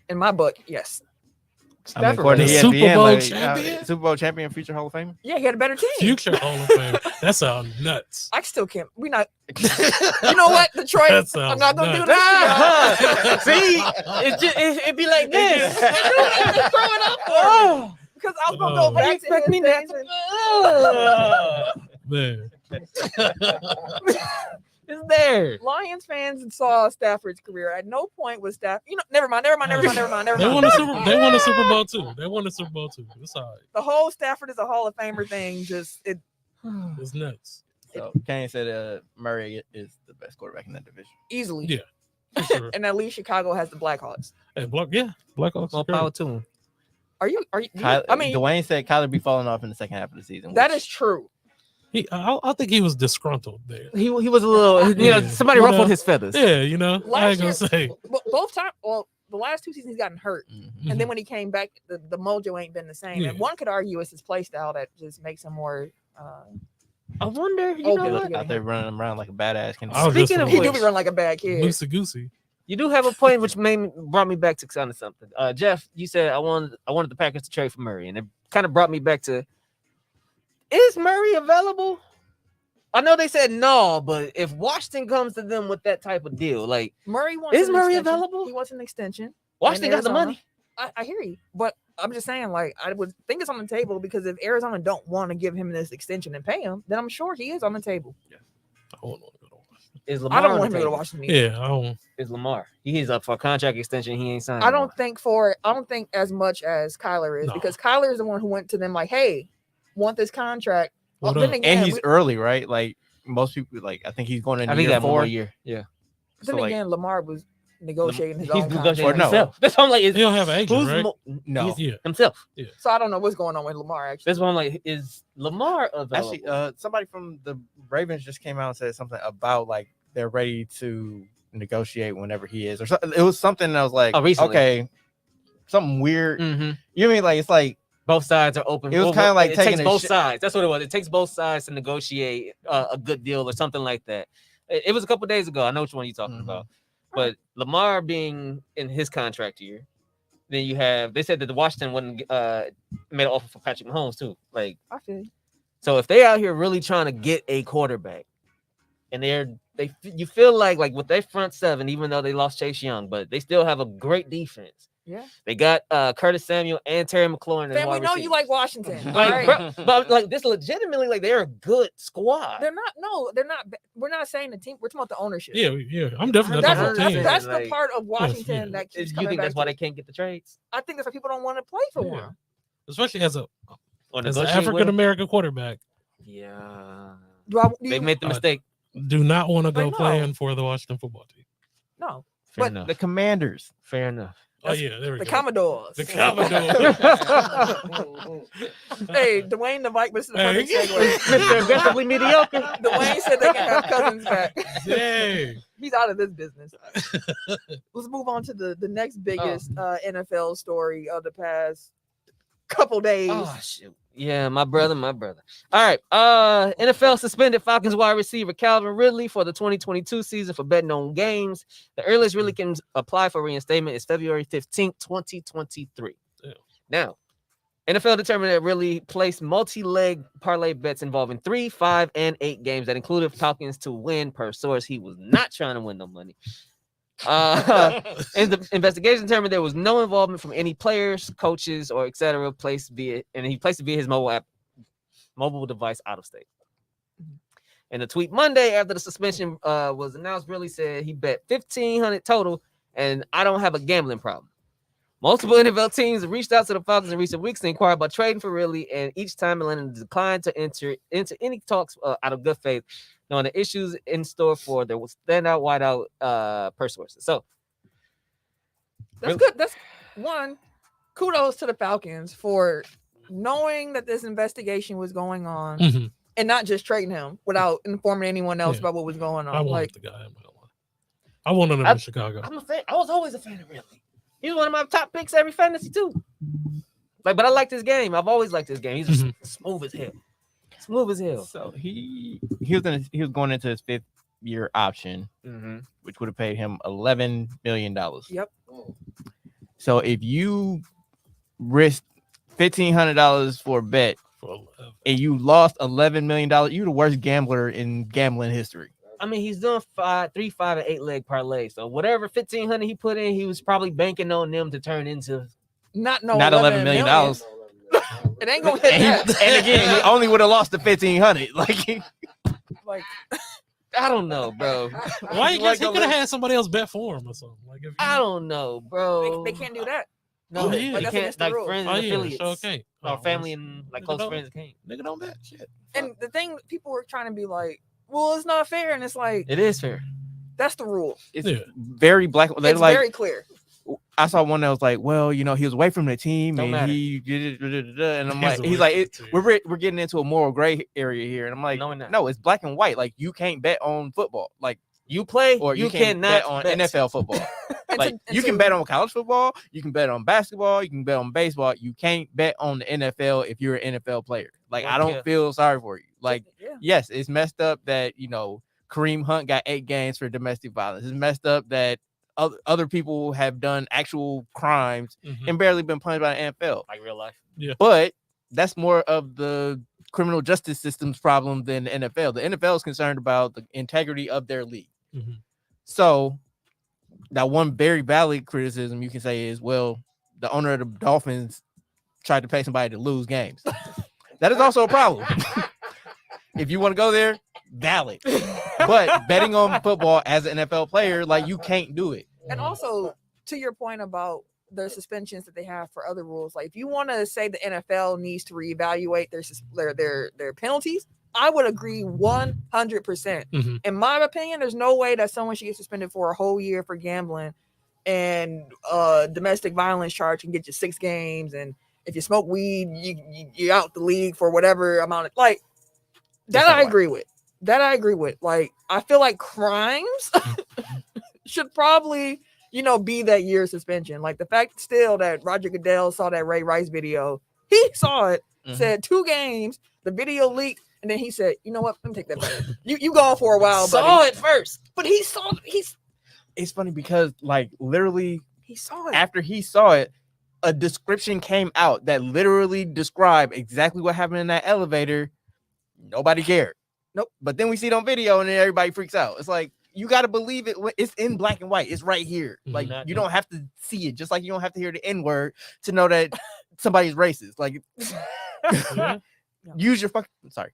In my book, yes. I mean, Stafford according to The was- Super ESPN, Bowl like, champion? Super Bowl champion, future Hall of Famer. yeah, he had a better team. Future Hall of Fame. That sounds nuts. I still can't. We not. You know what, Detroit? That sounds I'm not gonna do nuts. this. See, it'd be like this. Throw it up for me. Because I was gonna go Oh. back to Expect his me days not and- Man. It's there. Lions fans saw Stafford's career. At no point was Stafford. You know, never mind. They won a Super Bowl too. It's all right. The whole Stafford is a Hall of Famer thing. Just it. It's nuts. So Kane said Murray is the best quarterback in that division. Easily. Yeah. For sure. And at least Chicago has the Blackhawks. Hey, Blackhawks. More power to him. Are you? Kyler, I mean, Dwayne said Kyler be falling off in the second half of the season. that which- is true. I think he was disgruntled there. He was a little, Yeah. somebody You ruffled know? his feathers. Yeah, you know. I Last ain't gonna year, say. both times. Well, the last 2 seasons he's gotten hurt, Mhm. and then when he came back, the mojo ain't been the same. Yeah. And one could argue it's his play style that just makes him more. I wonder, you Oh, know good. what? Getting out there running around like a badass. I was just Speaking of He which, do be run like a bad kid. Loosey goosey. you do have a point which brought me back to kind of something. Jeff, you said I wanted the Packers to trade for Murray, and it kind of brought me back to: is Murray available? I know they said no, but if Washington comes to them with that type of deal, like Murray wants. Is an Murray extension. available? He wants an extension. Washington got the Arizona. money. I hear you, but I'm just saying, like, I would think it's on the table because if Arizona don't want to give him this extension and pay him, then I'm sure he is on the table. I don't want to go to Washington. Is Lamar I don't on want him the to go to table? Washington. Either. Yeah, I don't. Is Lamar? He is up for a contract extension. He ain't signed. I don't Lamar. think as much as Kyler is No. because Kyler is the one who went to them like, hey, want this contract. What then up? again, And he's early, right? Like most people, like I think he's going I into think he year got one more 4. year. Yeah, then so, like- again, Lamar was negotiating his he's own negotiating contract. no. himself. That's why I'm like, He don't have an agent, who's right? No, he's Yeah. himself. So I don't know what's going on with Lamar actually. That's why I'm like, is Lamar available? actually, somebody from the Ravens just came out and said something about like they're ready to negotiate whenever he is, or something. It was something that was like, recently. okay, something weird. Mhm. You know what I mean? Like it's like Both sides are open. It was kinda like it taking takes a both sh- sides. That's what it was. It takes both sides to negotiate a good deal or something like that. It was a couple days ago. I know which one you're talking Mhm. about. But Lamar being in his contract year, then you have. They said that the Washington wouldn't made an offer for Patrick Mahomes too. Like, I feel you. so if they out here really trying to get a quarterback, and you feel like with their front seven, even though they lost Chase Young, but they still have a great defense. Yeah. They got Curtis Samuel and Terry McLaurin. as Fam, we wide know you receivers. like Washington. all Like, right? but like this legitimately, like they're a good squad. They're not. No, they're not. We're not saying the team. We're talking about the ownership. Yeah, I'm definitely not That's, talking about that's, team. that's Like, the part of Washington yeah. that keeps You coming think back that's why to. they can't get the trades? I think that's why people don't want to play for Yeah. him. Especially as Or an negotiate with African them? American quarterback. Yeah, Do they you, made the mistake. Do not want to go Like, no. playing for the Washington football team. no, Fair but enough. the Commanders. Fair enough. Oh yeah, there we the go. Commodores. The Commodores. Hey, Dwayne the Vikings. This is the perfect Hey. segue. Mr. Aggressively mediocre. Dwayne said they can have Cousins back. Dang. He's out of this business. Let's move on to the next biggest NFL story of the past couple days. Oh shoot. Yeah, my brother. All right. NFL suspended Falcons wide receiver Calvin Ridley for the 2022 season for betting on games. The earliest Ridley can apply for reinstatement is February 15th, 2023. Damn. Now, NFL determined that Ridley placed multi-leg parlay bets involving 3, 5, and 8 games that included Falcons to win per source. He was not trying to win no money. And the investigation determined there was no involvement from any players, coaches, or etc. He placed it via his mobile device out of state. In a tweet Monday after the suspension was announced, Ridley said he bet $1,500 total, and I don't have a gambling problem. Multiple NFL teams have reached out to the Falcons in recent weeks to inquire about trading for Ridley, and each time Atlanta declined to enter into any talks out of good faith, knowing the issues in store for their standout wideout per sources. So That's good. That's one. Kudos to the Falcons for knowing that this investigation was going on Mhm. and not just trading him without informing anyone else Yeah. about what was going I on. wanted Like, the guy. I'm not gonna lie. I wanted him in Chicago. I'm a fan. I was always a fan of Ridley. He was one of my top picks every fantasy too. But I liked his game. I've always liked his game. He's just smooth as hell. Smooth as hell. So he was going into his 5th year option, which would have paid him $11 million. Yep. So if you risked $1,500 for a bet and you lost $11 million, you're the worst gambler in gambling history. I mean, he's doing 3, 5, and 8 leg parlays. So whatever 1,500 he put in, he was probably banking on them to turn into not $11 million. It ain't gonna hit that. And again, he only would have lost the $1,500. Like, I don't know, bro. Why you guys? He could have had somebody else bet for him or something. Like if I don't know, bro. they can't do that. No, Oh, yeah. they That's can't. against the Like rules. friends Oh and yeah, affiliates, so okay. or family and like close friends can't. Nigga don't bet shit. And the thing, people were trying to be like, well, it's not fair, and it's like It is fair. that's the rule. It's Yeah. very black. They're It's like, very clear. I saw one that was like, well, you know, he was away from the team Don't and matter. he did it, and I'm He's like, away he's like, from it, the team. we're getting into a moral gray area here, and I'm like, No, we're not. no, it's black and white. Like you can't bet on football, like You play, or you can't cannot bet on bet. NFL football. And Like to- you and can to- bet on college football, you can bet on basketball, you can bet on baseball. You can't bet on the NFL if you're an NFL player. Like I don't Yeah. feel sorry for you. Like yeah. yes, it's messed up that Kareem Hunt got 8 games for domestic violence. It's messed up that other people have done actual crimes Mhm. and barely been punished by the NFL. Like real life. But that's more of the criminal justice system's problem than the NFL. The NFL is concerned about the integrity of their league. Mhm. So that one very valid criticism you can say is, well, the owner of the Dolphins tried to pay somebody to lose games. That is also a problem. If you want to go there, valid. But betting on football as an NFL player, like you can't do it. And also, to your point about the suspensions that they have for other rules, like if you want to say the NFL needs to reevaluate their penalties, I would agree 100%. Mhm. In my opinion, there's no way that someone should get suspended for a whole year for gambling and domestic violence charge can get you 6 games. And if you smoke weed, you're out the league for whatever amount of like that. I agree with. That I agree with. Like, I feel like crimes should probably, be that year suspension. Like the fact still that Roger Goodell saw that Ray Rice video, he saw it, said 2 games, the video leaked, and then he said, you know what? Let me take that back. You gone for a while, Saw buddy. it first. But he saw It's funny because like literally he saw it. after he saw it, a description came out that literally described exactly what happened in that elevator. Nobody cared. Nope. But then we see it on video and then everybody freaks out. It's like, you got to believe it. It's in black and white. It's right here. Like Mhm. you don't have to see it. Just like you don't have to hear the N-word to know that somebody's racist. Like Yeah. use your fucking, sorry.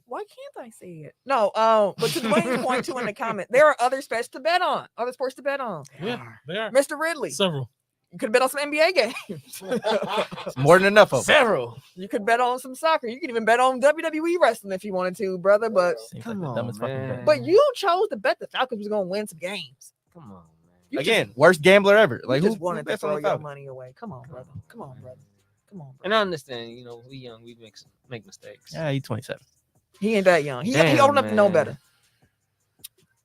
Why can't I see it? No, but to Dwayne's point too in the comment, there are other sports to bet on. Other sports to bet on. Yeah, they are. Mr. Ridley, Several. you could bet on some NBA games. It's more than enough of them. Several. You could bet on some soccer. You could even bet on WWE wrestling if you wanted to, brother. But Seems Come like the dumbest on, fucking man. thing. but you chose to bet the Falcons was gonna win some games. Come on, man. You Again, worst gambler ever. just, Like you who just wanted to bets on throw the your Falcons? money away. Come on, brother. Come on, brother. Come on, And brother. I understand, we young, we make mistakes. Yeah, he's 27. He ain't that young. He Damn, old enough to know man.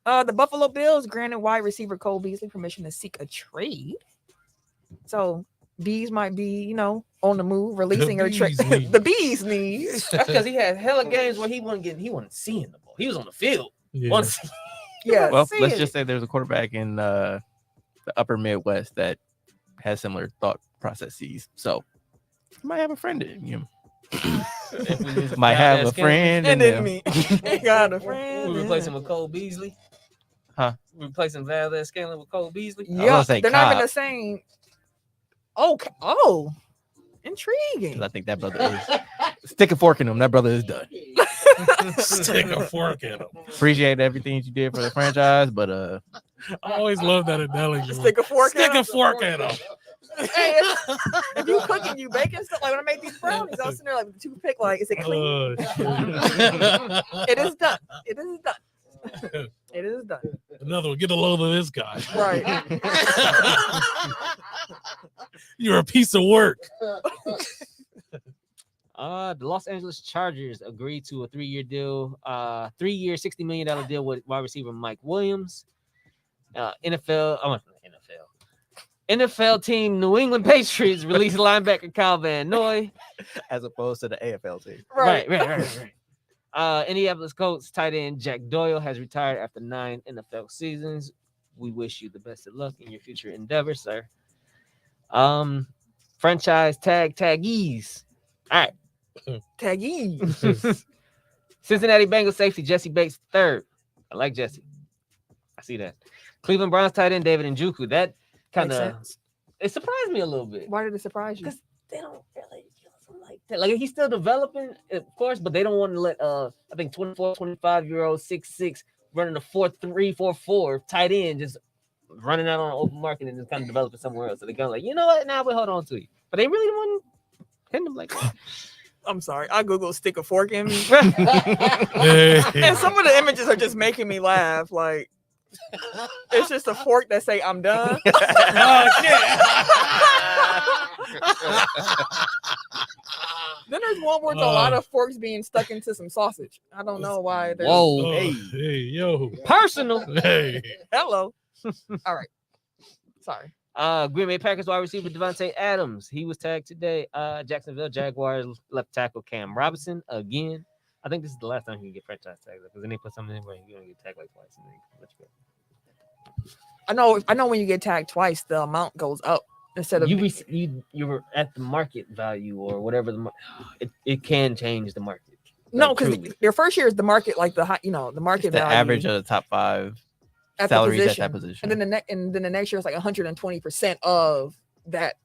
better. The Buffalo Bills granted wide receiver Cole Beasley permission to seek a trade. So Bees might be, on the move, releasing her trade. Bee's The Bees knees. That's because he had hella games where he wasn't seeing the ball. He was on the field. Yeah. Wasn't see- Yeah. Well, see let's it. just say there's a quarterback in the upper Midwest that has similar thought processes. So you might have a friend in him. If we lose Might have a Valdez friend in And then them. me. Got a Scanlon, friend. we replacing with Cole Beasley. Huh? We replacing Valdez Scanlon with Cole Beasley. gonna Yeah, say they're not even Cobb. the same. Okay. Oh, 'Cause intriguing. I think that brother is stick a fork in him. That brother is done. Stick a fork in him. Appreciate everything you did for the franchise, but I always love that analogy. Stick a fork. Stick in a 'em. fork in him. Hey, if you cooking, you baking stuff. Like when I made these brownies, I was sitting there like with the toothpick. Like, is it clean? Oh, shit. It is done. It is done. It is done. Another one. Get a load of this guy. Right. You're a piece of work. The Los Angeles Chargers agreed to a 3-year deal, 3-year, $60 million deal with wide receiver Mike Williams. NFL team New England Patriots released linebacker Kyle Van Noy. as opposed to the AFL team. Right. Right. Indianapolis Colts tight end Jack Doyle has retired after 9 NFL seasons. We wish you the best of luck in your future endeavors, sir. Franchise taggies. All right. Taggy. Cincinnati Bengals safety Jesse Bates III. I like Jesse. I see that. Cleveland Browns tight end David Njoku. That kind of it surprised me a little bit. Why did it surprise you? Because they don't really use him like that. Like he's still developing, of course, but they don't want to let I think 24, 25-year-old 6'6" running a 4.3, 4.4 tight end just running out on the open market and just kind of developing somewhere else. So they're kind of like, you know what? Now we'll hold on to you. But they really don't hitting them like that. I'm sorry. I Googled stick a fork in me. Hey. And some of the images are just making me laugh. Like, it's just a fork that say, I'm done. Then there's one where it's a lot of forks being stuck into some sausage. I don't know why. Whoa. Oh, Hey. hey, yo. Personal. Hey. Hello. All right. Sorry. Green Bay Packers wide receiver Devontae Adams. He was tagged today. Jacksonville Jaguars left tackle Cam Robinson again. I think this is the last time he can get franchise tagged because then they put something in where you're gonna get tagged like twice and then let you go. I know when you get tagged twice, the amount goes up instead of you were at the market value or whatever it can change the market. no, Like, because truly. their first year is the market, like the high, the market The value average of the top 5 at the salaries at position. that position. And then the next year is like 120% of that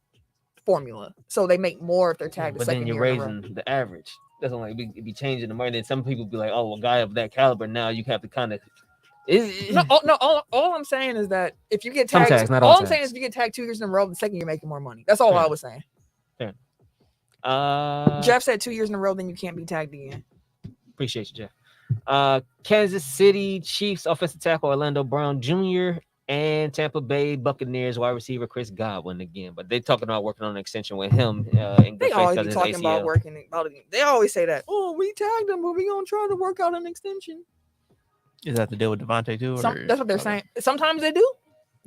formula. So they make more if they're tagged the But second then you're year in a row. raising the average. That's only be changing the market. Then some people be like, "Oh, a guy of that caliber." Now you have to kind of. All I'm saying is that if you get Some tagged, tags, not all all I'm tags. saying is if you get tagged 2 years in a row, the second you're making more money. That's all I was saying. Jeff said 2 years in a row, then you can't be tagged again. Appreciate you, Jeff. Kansas City Chiefs offensive tackle Orlando Brown Jr. and Tampa Bay Buccaneers wide receiver Chris Godwin again, but they're talking about working on an extension with him. In They good faith always because be of his talking about ACL. working about it. They always say that. Oh, we tagged him, but we gonna try to work out an extension. Is that to deal with Devontae too? That's what they're saying. Sometimes they do,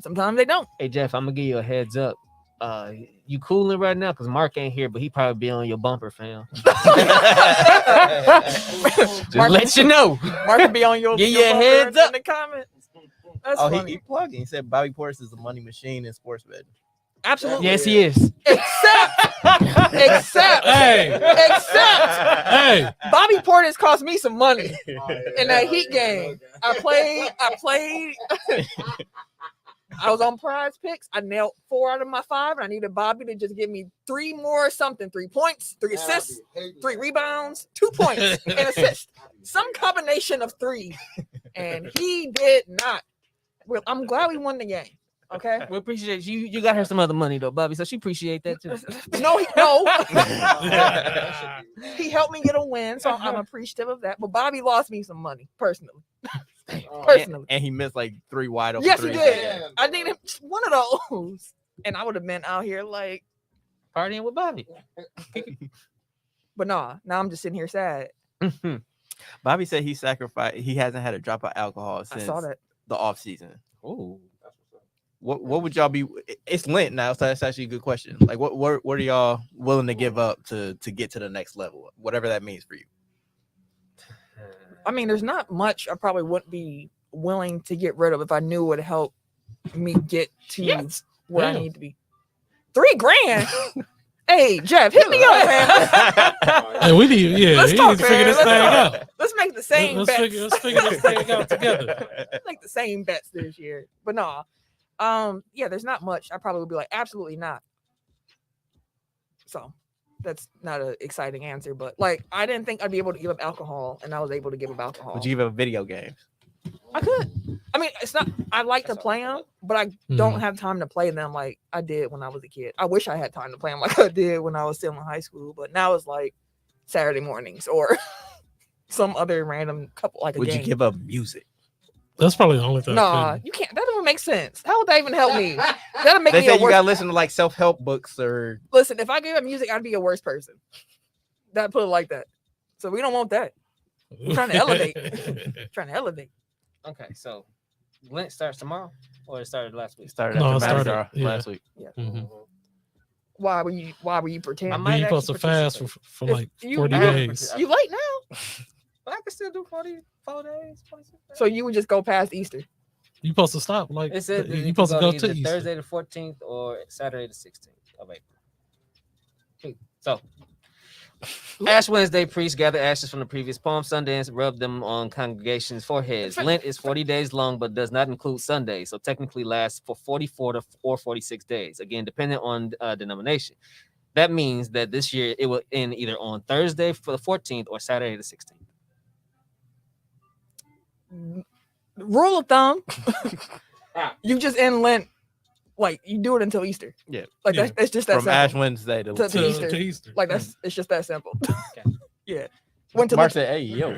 sometimes they don't. Hey Jeff, I'm gonna give you a heads up. You cooling right now because Mark ain't here, but he probably be on your bumper, fam. Just Mark- let you know. Mark will be on your Give your you a bumper heads in up. the comments. That's Oh, funny. he plugged it. He said Bobby Portis is the money machine in sports betting. Absolutely. Yes, he is. Except Hey. Hey. Bobby Portis cost me some money in that Heat game. I played. I was on Prize Picks. I nailed 4 out of my 5, and I needed Bobby to just give me 3 more something: 3 points, 3 assists, 3 rebounds, 2 points, and assist. Some combination of 3, and he did not. Well, I'm glad we won the game. Okay. We appreciate you. You got her some other money though, Bobby, so she appreciate that too. No. He helped me get a win, so I'm appreciative of that. But Bobby lost me some money personally. And he missed like 3 wide open. Yes, he threes. did. I needed one of those, and I would have been out here like Partying with Bobby. But nah, now I'm just sitting here sad. Bobby said he sacrificed. He hasn't had a drop of alcohol I since saw that. the off season. Oh, What would y'all be? It's Lent now, so that's actually a good question. Like, what are y'all willing to give up to get to the next level, whatever that means for you? I mean, there's not much I probably wouldn't be willing to get rid of if I knew it would help me get to where I Damn. need to be. $3,000. Hey, Jeff, hit me up, man. Hey, we need, Let's we talk, need to figure man. this thing out. Let's make the same Let's bets. figure this thing out together. Let's make the same bets this year. But nah. Yeah, there's not much. I probably would be like, absolutely not. So that's not an exciting answer, but like I didn't think I'd be able to give up alcohol, and I was able to give up alcohol. Would you give up video games? I could. I mean, it's not. I like to play them, but I don't have time to play them like I did when I was a kid. I wish I had time to play them like I did when I was still in high school, but now it's like Saturday mornings or some other random couple like a Would game. you give up music? That's probably the only thing. Nah, you can't. That doesn't make sense. How would that even help me? That'll make They me say a you worse. gotta listen to like self-help books or Listen, if I gave up music, I'd be a worse person. That put it like that. So we don't want that. We're trying to elevate. Trying to elevate. okay. So Lent starts tomorrow, or it started last week? started No, after it Mardi started, Gras last week. Mhm. Why were you pretending? I We might supposed to actually fast participate. for like You- 40 you- days. You late now? But I can still do 44 days, 26 days. So you would just go past Easter. You supposed to stop. Like It said you supposed to go to Easter. Thursday the 14th or Saturday the 16th of April. So, Ash Wednesday, priests gather ashes from the previous Palm Sunday and rub them on congregations' foreheads. Lent is 40 days long, but does not include Sundays, so technically lasts for 44 or 46 days. Again, depending on denomination. That means that this year it will end either on Thursday for the 14th or Saturday the 16th. Rule of thumb, you just end Lent, like you do it until Easter. Yeah. Like Yeah. that's just that From simple. Ash Wednesday to To Easter. To Easter. Like it's just that simple. Okay. Yeah. Went to Mark look- said, "Hey, yo."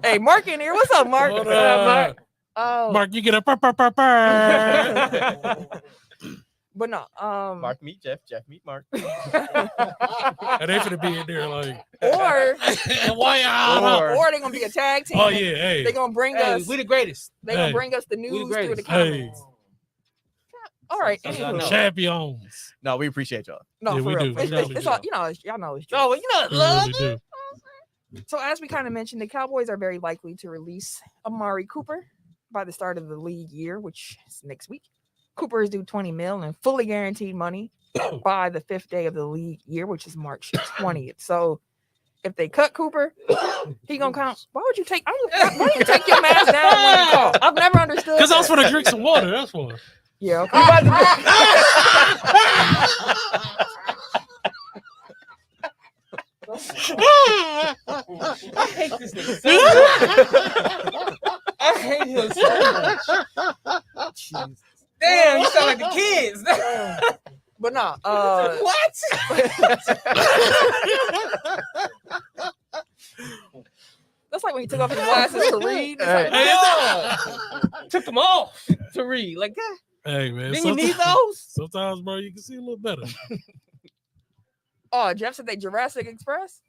Hey, Mark in here. What's up, Mark? What What up, up? Mark? Oh, Mark, you get a purr. but no. Mark meet Jeff. Jeff meet Mark. And they finna be in there like, Or wow. or they gonna be a tag team. Oh yeah, hey, They gonna bring Hey, us. we the greatest. They gonna Hey. bring us the news through the greatest. comments. Hey. All right. So- anywho. no. champions. No, we appreciate y'all. No, Yeah, for we real. do. It's, We it's, really it's do. all y'all know it's true. Oh, you know, We love really do. So as we kind of mentioned, the Cowboys are very likely to release Amari Cooper by the start of the league year, which is next week. Cooper is due $20 million and fully guaranteed money by the 5th day of the league year, which is March 20th. So if they cut Cooper, he gonna count. Why would you take? Why do you take your mask down when you call? I've never understood. Cause I was that. gonna drink some water. That's why. Yeah. Okay. I hate this nigga so much. I hate him so much. Jesus. Damn, you sound like the kids. But no. What? That's like when he took off his glasses to read. It's like, Hey. Took them off to read. Like, God, Hey man, didn't you need those? sometimes, bro, you can see a little better. oh, Jeff said they Jurassic Express.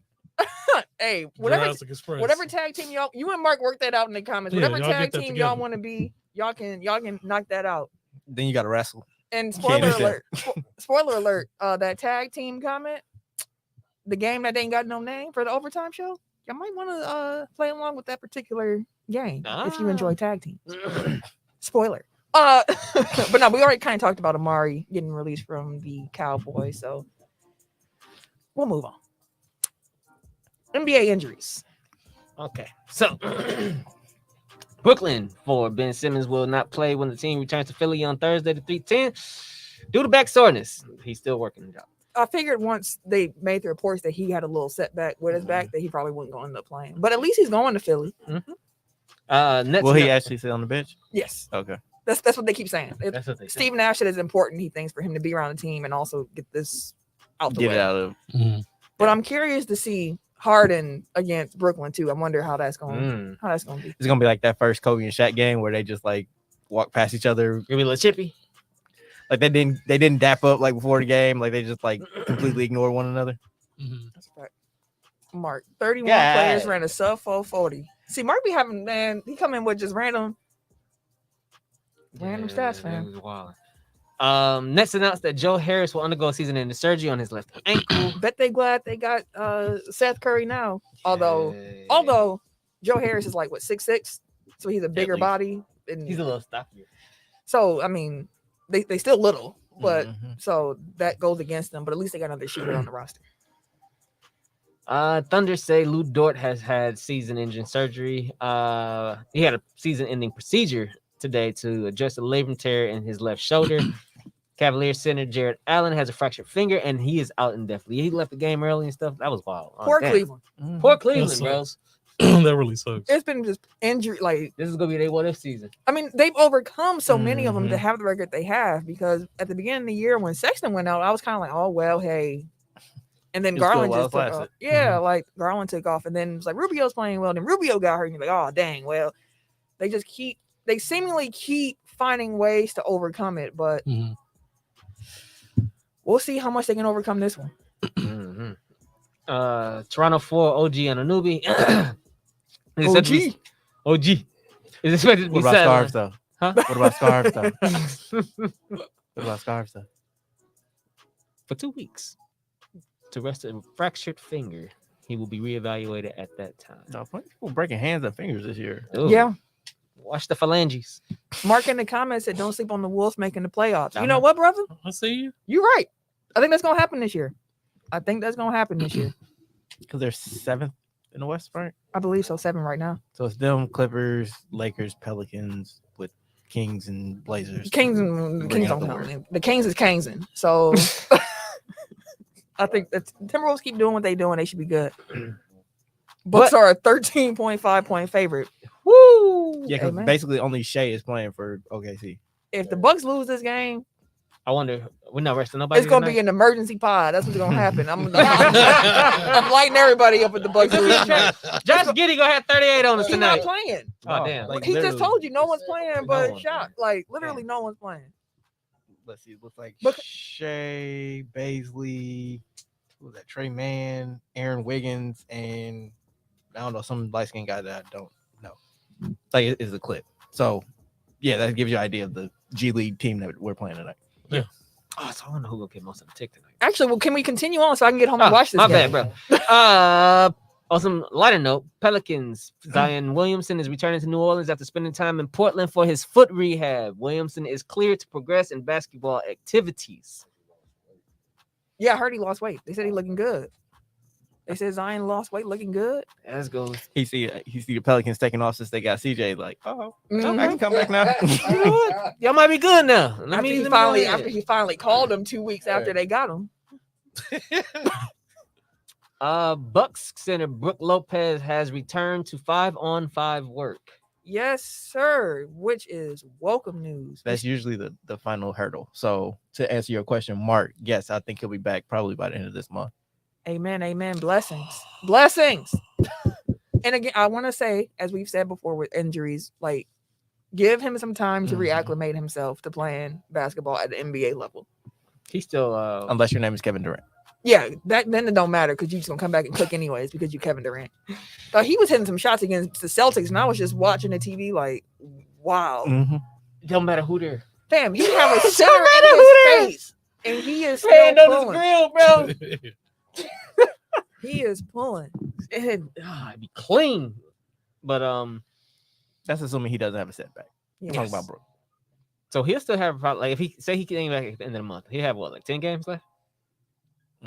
Hey, whatever. Jurassic Express. Whatever tag team y'all, you and Mark work that out in the comments. Yeah, Whatever y'all tag get that team y'all together. want to be, y'all can knock that out. Then you got to wrestle. And Can't spoiler do that. alert, spoiler alert, that tag team comment, the game that ain't got no name for the overtime show, y'all might want to play along with that particular game if you enjoy tag teams. Spoiler. But no, we already kind of talked about Amari getting released from the Cowboys, so we'll move on. NBA injuries. Okay, so Brooklyn for Ben Simmons will not play when the team returns to Philly on Thursday the 3/10 due to back soreness. He's still working the job. I figured once they made the reports that he had a little setback with his back that he probably wouldn't go end up playing. But at least he's going to Philly. Nets Will he actually sit on the bench? Yes, Okay. that's what they keep saying. That's what they say. Steve Nash said it's important, he thinks, for him to be around the team and also get this out the Get way. it out of. But I'm curious to see Harden against Brooklyn too. I wonder how that's going Mm. to be. It's gonna be like that first Kobe and Shaq game where they just like walk past each other. Gonna be a little chippy. Like they didn't dap up like before the game. Like they just like completely ignore one another. That's right. Mark, 31 Yeah. players ran a sub 440. See, Mark be having, man, he come in with just random stats, fam. that was wild. Nets announced that Joe Harris will undergo a season-ending surgery on his left ankle. Bet they glad they got Seth Curry now. Although Joe Harris is like what 6'6", so he's a bigger least. body. And he's a little stockier. so I mean, they still little, but Mhm. so that goes against them. But at least they got another shooter on the roster. Thunder say Lou Dort has had season-ending surgery. He had a season-ending procedure today to adjust a labrum tear in his left shoulder. Cavaliers center Jared Allen has a fractured finger, and he is out indefinitely. He left the game early and stuff. That was wild. Oh, Poor damn. Cleveland. Poor Cleveland, That bros. That really sucks. It's been just injury. Like This is gonna be their what if season. I mean, they've overcome so many of them to Mhm. have the record they have. Because at the beginning of the year when Sexton went out, I was kind of like, oh well, hey. And then It was still Garland well just took lasted. off. Yeah, like Garland took off, and then it was like Rubio's playing well. Then Rubio got hurt, and you're like, oh dang. Well, they seemingly keep finding ways to overcome it, but Mhm. we'll see how much they can overcome this one. Mhm. Toronto 4 OG Anunoby. Is OG. expected- OG is expected to be What about sidelined. scarves though? Huh? What about scarves though? What about scarves though? For 2 weeks to rest a fractured finger. He will be reevaluated at that time. No, plenty of people breaking hands and fingers this year. Ooh, Yeah. Watch the phalanges. Mark in the comments said, "Don't sleep on the Wolves making the playoffs." You I'm know not- what, brother? I see you. You're right. I think that's gonna happen this year. I think that's gonna happen this year. Because they're 7th in the West, right? I believe so. 7 right now. So it's them, Clippers, Lakers, Pelicans, with Kings and Blazers. Kings Bring out don't the count. word. The Kings is Kingsing. So I think that Timberwolves keep doing what they doing. They should be good. Bucks are a 13.5-point favorite. Woo! Yeah, because Amen. basically only Shea is playing for OKC. If the Bucks lose this game, I wonder. We're not resting nobody. it's gonna be an emergency pod. That's what's gonna happen. I'm lighting everybody up at the Bucks. lose. Josh Giddey gonna have 38 on us He's not tonight. playing. Oh, damn. like He just literally- told you no one's playing, No but one's shot like literally no one's playing. Let's see. It looks like Look- Shea, Baisley, who was that? Trey Mann, Aaron Wiggins, and I don't know, some light skinned guy that I don't know. Like it is a clip. So yeah, that gives you an idea of the G League team that we're playing tonight. Oh, so I wonder who gonna get most of the tick tonight. Actually, well, can we continue on so I can get home and watch this? My game? bad, bro. On some lighter note, Pelicans, Zion Williamson is returning to New Orleans after spending time in Portland for his foot rehab. Williamson is cleared to progress in basketball activities. Yeah, I heard he lost weight. They said he looking good. They said Zion lost weight, looking good. Let's go. He see the Pelicans taking off since they got CJ. Like, oh, I Mhm. can come back now. You know what? Y'all might be good now. Let After me he let me finally, know after that. he finally called him 2 weeks after they got him. Bucks center Brook Lopez has returned to 5-on-5 work. Yes, sir. Which is welcome news. That's usually the final hurdle. So to answer your question, Mark, yes, I think he'll be back probably by the end of this month. Amen. Amen. Blessings. Blessings. And again, I want to say, as we've said before with injuries, like give him some time to Mhm. reacclimate himself to playing basketball at the NBA level. He's still Unless your name is Kevin Durant. Yeah, then it don't matter because you're just gonna come back and cook anyways because you Kevin Durant. He was hitting some shots against the Celtics, and I was just watching the TV like, wow, don't matter who they're damn, you have a center matter in who his they is. face, and he is hand still on his pulling. grill, bro. He is pulling. It'd be clean. But That's assuming he doesn't have a setback. Yes. Talking about Brook. so he'll still have probably like if he say he came back at the end of the month, he'll have what, like 10 games left?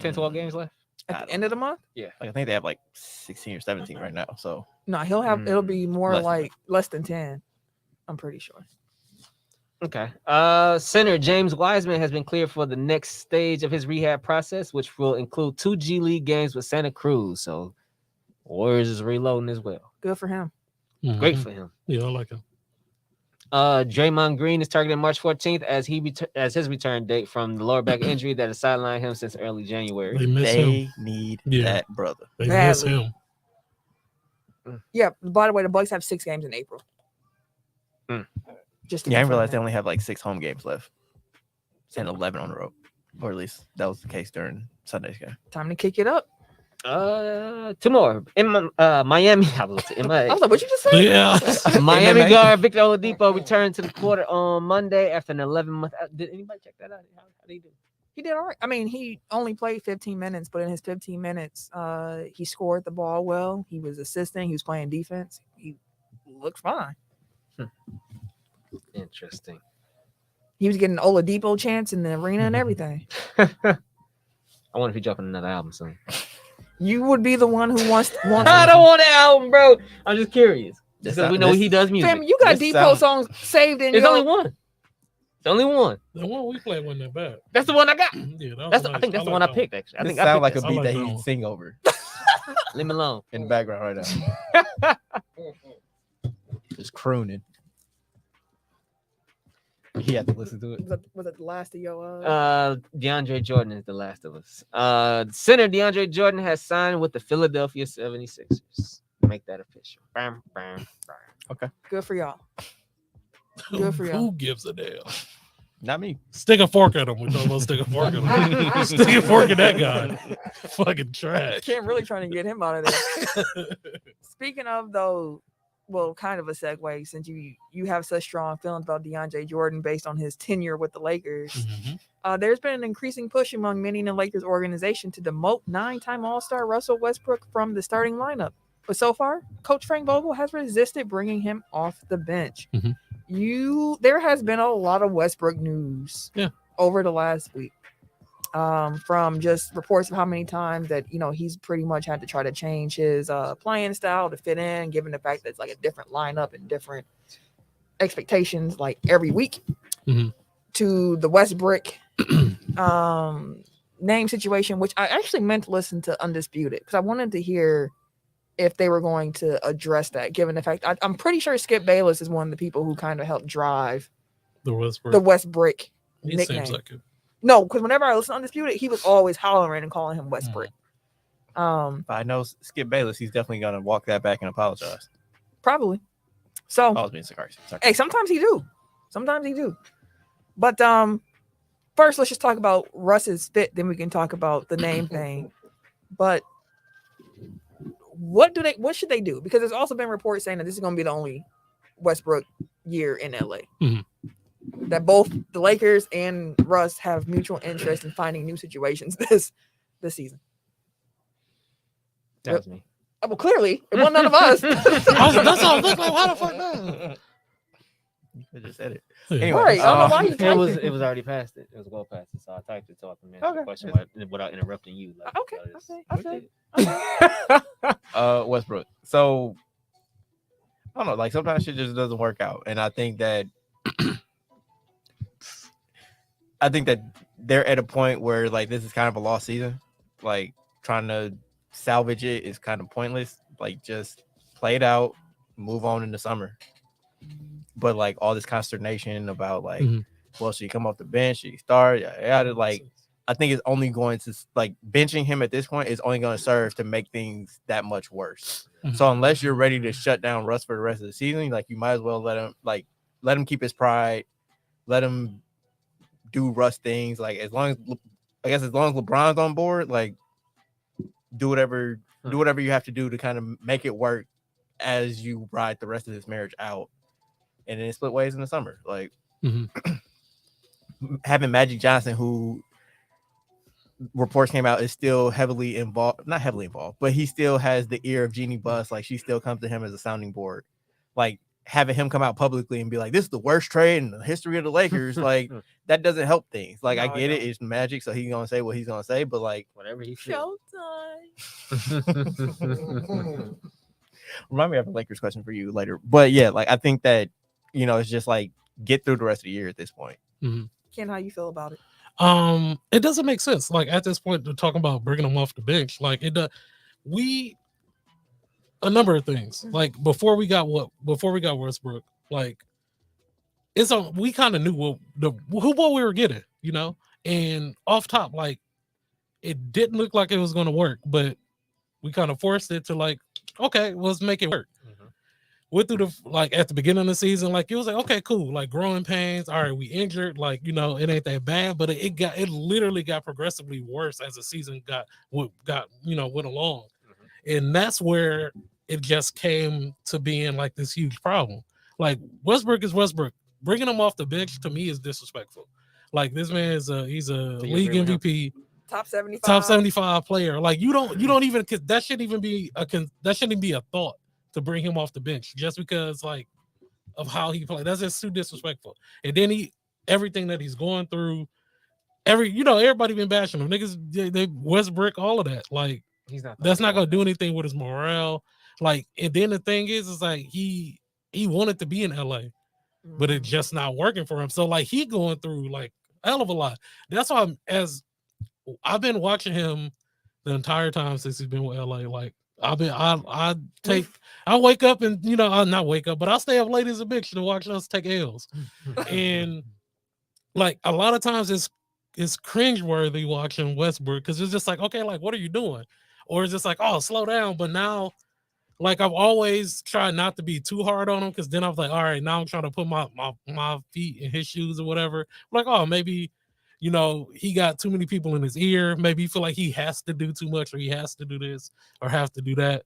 10, 12 games left? At the end of the month. Like I think they have like 16 or 17 right now. So No, he'll have. It'll be more Less than like less than 10. I'm pretty sure. Okay. Center James Wiseman has been cleared for the next stage of his rehab process, which will include 2 G League games with Santa Cruz. So Warriors is reloading as well. Good for him. Great for him. Yeah, I like him. Draymond Green is targeted March 14th as his return date from the lower back injury that has sidelined him since early January. They miss him. they need Yeah. that brother. They miss Badly. him. Yeah. By the way, the Bucks have 6 games in April. Mm. Just to Yeah, I confirm realized they that. only have like 6 home games left. And 11 on the road. Or at least that was the case during Sunday's game. Time to kick it up. 2 more. In Miami, I was I was like, what you just say? Yeah. Miami MMA. guard Victor Oladipo returned to the court on Monday after an 11-month. Did anybody check that out? How did he do? He did all right. I mean, he only played 15 minutes, but in his 15 minutes, he scored the ball well. He was assisting. He was playing defense. He looked fine. Interesting. He was getting Oladipo chants in the arena and everything. I wonder if he's dropping another album soon. You would be the one who wants. I don't want an album, bro. I'm just curious. This Because we sound- know this- he does music. Fam, you got This Depot sound- songs saved in It's your. only one. It's only one. The one we played wasn't that bad. That's the one I got. Yeah, that was That's nice. I think that's the like one I that picked. Actually, I This think I sound picked like a that beat I that like he that would one. sing over song. Leave me alone. in the background right now. Just crooning. He had to listen to it. Was it the last of your? DeAndre Jordan is the last of us. Center DeAndre Jordan has signed with the Philadelphia 76ers. Make that official. Bam, bam, bam. Good for y'all. Who, Good for y'all. who gives a damn? Not me. Stick a fork at him. We talking about stick a fork at him. Stick a fork at that guy. Fucking trash. Cam really trying to get him out of there. Speaking of though, well, kind of a segue since you have such strong feelings about DeAndre Jordan based on his tenure with the Lakers. Mhm. There's been an increasing push among many in the Lakers organization to demote 9-time All-Star Russell Westbrook from the starting lineup. But so far, Coach Frank Vogel has resisted bringing him off the bench. Mhm. There has been a lot of Westbrook news over the last week. From just reports of how many times that he's pretty much had to try to change his playing style to fit in, given the fact that it's like a different lineup and different expectations like every week. Mhm. To the Westbrook name situation, which I actually meant to listen to Undisputed because I wanted to hear if they were going to address that, given the fact I'm pretty sure Skip Bayless is one of the people who kind of helped drive The Westbrook. the Westbrook He nickname. seems like it. No, because whenever I listen to Undisputed, he was always hollering and calling him Westbrook. I know Skip Bayless. He's definitely gonna walk that back and apologize. Probably. So I was being sarcastic. hey, sometimes he do. But first let's just talk about Russ's fit, then we can talk about the name thing. But what should they do? Because there's also been reports saying that this is going to be the only Westbrook year in LA. Mhm. That both the Lakers and Russ have mutual interest in finding new situations this season. That was me. Well, clearly, it wasn't none of us. That's all. Look like how the fuck that? You just said it. Yeah. Anyway, Right, I don't know why you typed It was already past it. It was well past it, so I typed it so I can answer Okay. the question without interrupting you. Okay. Westbrook. So I don't know. Like sometimes shit just doesn't work out, and I think that they're at a point where like this is kind of a lost season. Like trying to salvage it is kind of pointless. Like just play it out, move on in the summer. But like all this consternation about like, well, should he come off the bench? Should he start? Like I think it's only going to like benching him at this point is only going to serve to make things that much worse. So unless you're ready to shut down Russ for the rest of the season, like you might as well let him keep his pride, let him do Russ things. Like as long as LeBron's on board, like do whatever you have to do to kind of make it work as you ride the rest of this marriage out, and then split ways in the summer. Like having Magic Johnson, who reports came out is still not heavily involved, but he still has the ear of Jeannie Buss. Like she still comes to him as a sounding board. Like having him come out publicly and be like, this is the worst trade in the history of the Lakers. Like that doesn't help things. Like I get it. It's Magic. So he's going to say what he's going to say, but like whatever he feels. Showtime. Remind me of a Lakers question for you later. But yeah, like I think that, it's just like get through the rest of the year at this point. Ken, how you feel about it? It doesn't make sense. Like at this point, they're talking about bringing him off the bench. Like it does. A number of things. Like before we got Westbrook, like we kind of knew what we were getting, and off top, like it didn't look like it was going to work, but we kind of forced it to like, okay, let's make it work. Went through at the beginning of the season, like it was like, okay, cool, like growing pains. All right, we injured, like it ain't that bad, but it literally got progressively worse as the season went along, and that's where it just came to being like this huge problem. Like Westbrook is Westbrook. Bringing him off the bench to me is disrespectful. Like this man is he's a league MVP, top 75 player. Like you don't even that shouldn't be a thought to bring him off the bench just because like of how he played. That's just too disrespectful. And then everything that he's going through, everybody been bashing him. Niggas, they Westbrook, all of that. Like that's not gonna do anything with his morale. Like, and then the thing is like he wanted to be in LA, but it's just not working for him. So like he going through like a hell of a lot. That's why I've been watching him the entire time since he's been with LA. Like I wake up and I'll not wake up, but I'll stay up late as a bitch to watch us take L's. And like a lot of times it's cringeworthy watching Westbrook because it's just like, okay, like what are you doing? Or it's just like, oh, slow down. But now, like I've always tried not to be too hard on him because then I was like, all right, now I'm trying to put my feet in his shoes or whatever. Like, oh, maybe he got too many people in his ear. Maybe he feel like he has to do too much or he has to do this or have to do that.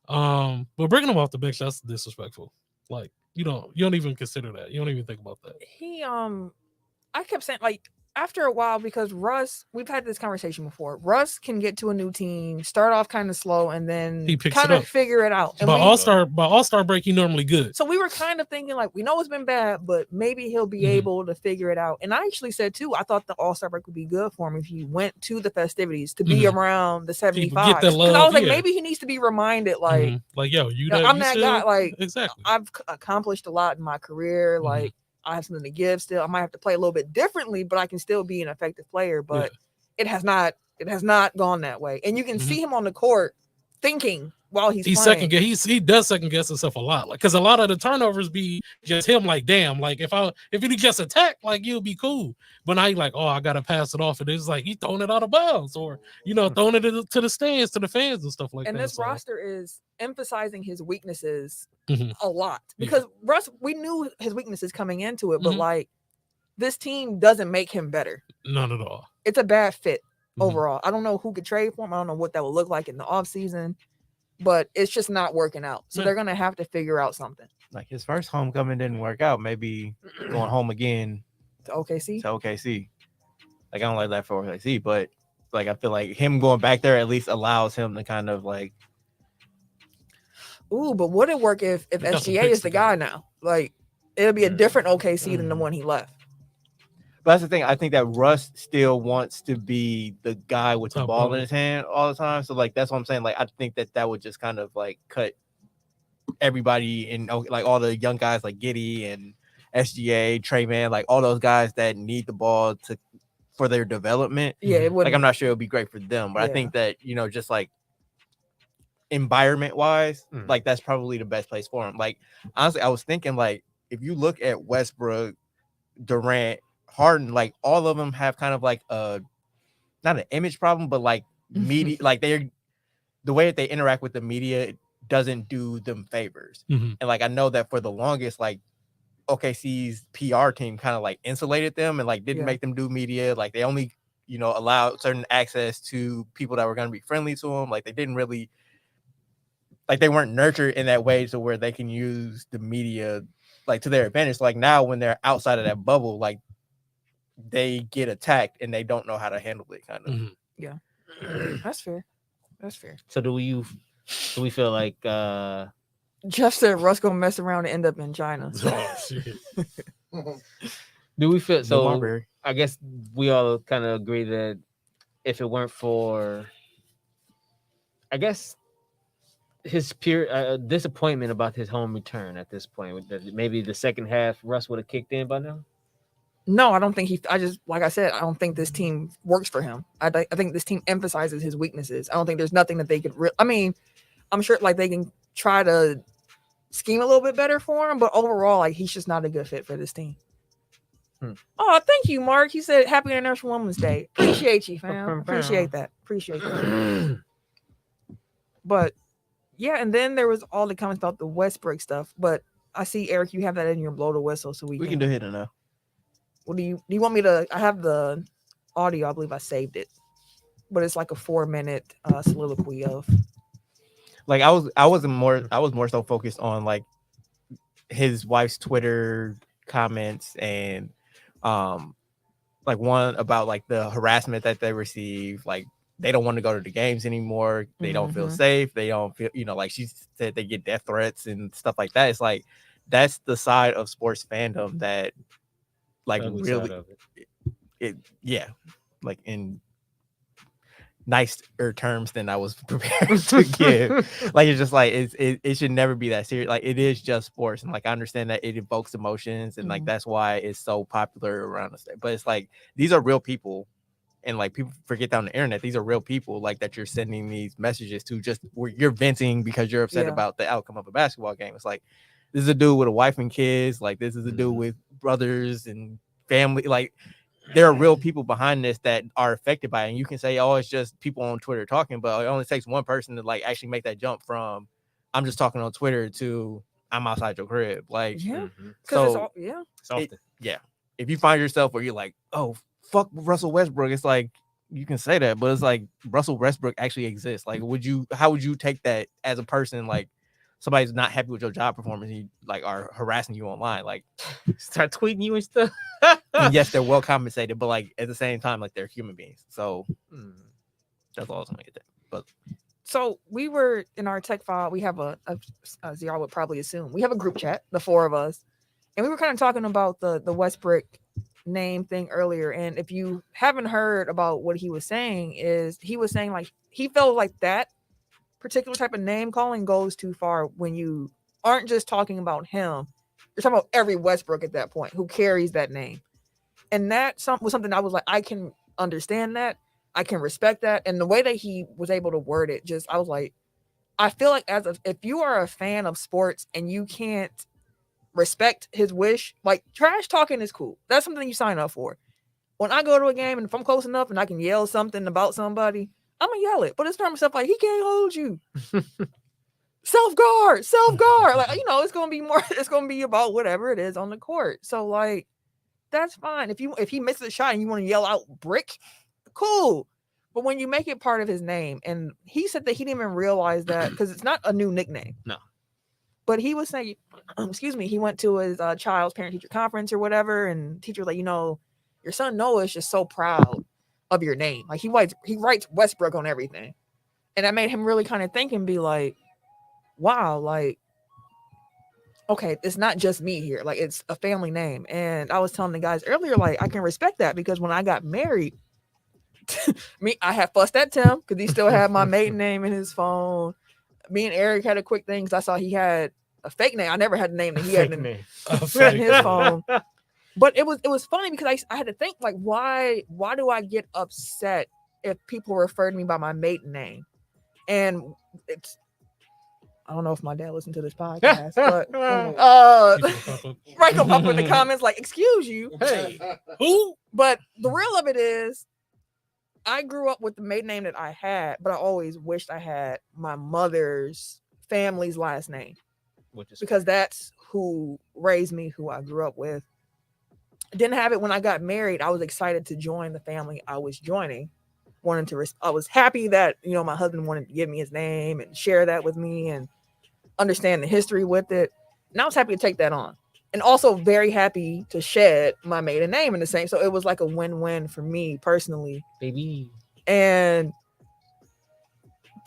But bringing him off the bench, that's disrespectful. Like you don't even consider that. You don't even think about that. He I kept saying, like, after a while, because Russ, we've had this conversation before. Russ can get to a new team, start off kind of slow, and then He picks kind it of up. figure it out. And By All-Star break, he normally good. so we were kind of thinking, like, we know it's been bad, but maybe he'll be able to figure it out. And I actually said too, I thought the All-Star break would be good for him if he went to the festivities to be around the 75. Get the love, I was like, yeah. maybe he needs to be reminded, like, like yo, I'm that guy. Like, exactly. I've accomplished a lot in my career. Like, I have something to give still. I might have to play a little bit differently, but I can still be an effective player. But it has not gone that way. And you can see him on the court thinking while he's playing. He does second guess himself a lot. Like, because a lot of the turnovers be just him like, damn, like if he just attack, like you'll be cool. But now he's like, oh, I gotta pass it off. And it's like he's throwing it out of bounds or throwing it to the stands, to the fans and stuff like that. And this roster is emphasizing his weaknesses a lot. Because Russ, we knew his weaknesses coming into it, but like this team doesn't make him better. None at all. It's a bad fit overall. I don't know who could trade for him. I don't know what that will look like in the offseason, but it's just not working out. So they're gonna have to figure out something. Like his first homecoming didn't work out. Maybe going home again to OKC. Like I don't like that for OKC, but like I feel like him going back there at least allows him to kind of like. Ooh, but would it work if SGA is the guy now? Like it'll be a different OKC than the one he left. But that's the thing. I think that Russ still wants to be the guy with the ball in his hand all the time. So like that's what I'm saying. Like I think that would just kind of like cut everybody in, like all the young guys like Giddey and SGA, Trey Man, like all those guys that need the ball for their development. Yeah, it would. Like I'm not sure it would be great for them, but I think that just like environment wise, like that's probably the best place for him. Like honestly, I was thinking like if you look at Westbrook, Durant, Harden, like all of them have kind of like not an image problem, but like media, like the way that they interact with the media doesn't do them favors. And like I know that for the longest, like OKC's PR team kind of like insulated them and like didn't make them do media. Like they only allowed certain access to people that were going to be friendly to them. Like they didn't really, like they weren't nurtured in that way to where they can use the media like to their advantage. Like now when they're outside of that bubble, like they get attacked and they don't know how to handle it kind of. Yeah. That's fair. So do we feel like Jeff said Russ gonna mess around and end up in China. Oh, shit. do we feel so? I guess we all kind of agree that if it weren't for, I guess, his pure disappointment about his home return at this point, that maybe the second half Russ would have kicked in by now. No, I don't think like I said, I don't think this team works for him. I think this team emphasizes his weaknesses. I don't think there's nothing that they could I mean, I'm sure like they can try to scheme a little bit better for him, but overall, like he's just not a good fit for this team. Oh, thank you, Mark. He said Happy International Women's Day. Appreciate you, fam. Appreciate that. But yeah, and then there was all the comments about the Westbrook stuff. But I see, Eric, you have that in your blow the whistle, so we can do it now. Well, do you want me to? I have the audio. I believe I saved it, but it's like a 4-minute soliloquy of. Like I was more so focused on like his wife's Twitter comments and like one about like the harassment that they receive. Like they don't want to go to the games anymore. They don't feel safe. They don't feel, like she said, they get death threats and stuff like that. It's like that's the side of sports fandom that. Like really, like in nicer terms than I was prepared to give. Like it's just like it should never be that serious. Like it is just sports, and like I understand that it evokes emotions, and like that's why it's so popular around the state. But it's like these are real people, and like people forget that on the internet. These are real people, like that you're sending these messages to. Just where you're venting because you're upset about the outcome of a basketball game. It's like. This is a dude with a wife and kids. Like this is a dude with brothers and family. Like there are real people behind this that are affected by it. And you can say, oh, it's just people on Twitter talking, but it only takes one person to like actually make that jump from I'm just talking on Twitter to I'm outside your crib. Like, so it's often. If you find yourself where you're like, oh, fuck Russell Westbrook, it's like you can say that, but it's like Russell Westbrook actually exists. Like, how would you take that as a person? Like, somebody's not happy with your job performance, and you like are harassing you online. Like, Start tweeting you and stuff. and yes, they're well compensated, but like at the same time, like they're human beings. So that's all I was gonna get. But So we were in our tech file. We have as y'all would probably assume, we have a group chat, the four of us, and we were kind of talking about the Westbrook name thing earlier. And if you haven't heard about what he was saying, is he was saying like he felt like that particular type of name calling goes too far when you aren't just talking about him. You're talking about every Westbrook at that point who carries that name. And that was something I was like, I can understand that. I can respect that. And the way that he was able to word it, I was like, I feel like if you are a fan of sports and you can't respect his wish, like trash talking is cool. That's something you sign up for. When I go to a game and if I'm close enough and I can yell something about somebody, I'm gonna yell it. But it's not stuff like he can't hold you. Self guard. Like, it's gonna be about whatever it is on the court. So like that's fine. If he misses a shot and you want to yell out brick, cool. But when you make it part of his name, and he said that he didn't even realize that because it's not a new nickname. No. But he was saying, he went to his child's parent-teacher conference or whatever, and teacher was like, your son Noah is just so proud of your name. Like he writes Westbrook on everything. And that made him really kind of think and be like, wow, like, okay, it's not just me here. Like it's a family name. And I was telling the guys earlier, like, I can respect that because when I got married, I had fussed at Tim because he still had my maiden name in his phone. Me and Eric had a quick thing because I saw he had a fake name. I never had the name that he had in his phone. But it was funny because I had to think like, why do I get upset if people refer to me by my maiden name? And I don't know if my dad listened to this podcast, but right, come up in the comments like, excuse you. Hey, who? But the real of it is, I grew up with the maiden name that I had, but I always wished I had my mother's family's last name, because that's who raised me, who I grew up with. I didn't have it when I got married. I was excited to join the family I was joining. I was happy that, my husband wanted to give me his name and share that with me and understand the history with it. And I was happy to take that on. And also very happy to shed my maiden name in the same. So it was like a win-win for me personally. Baby. And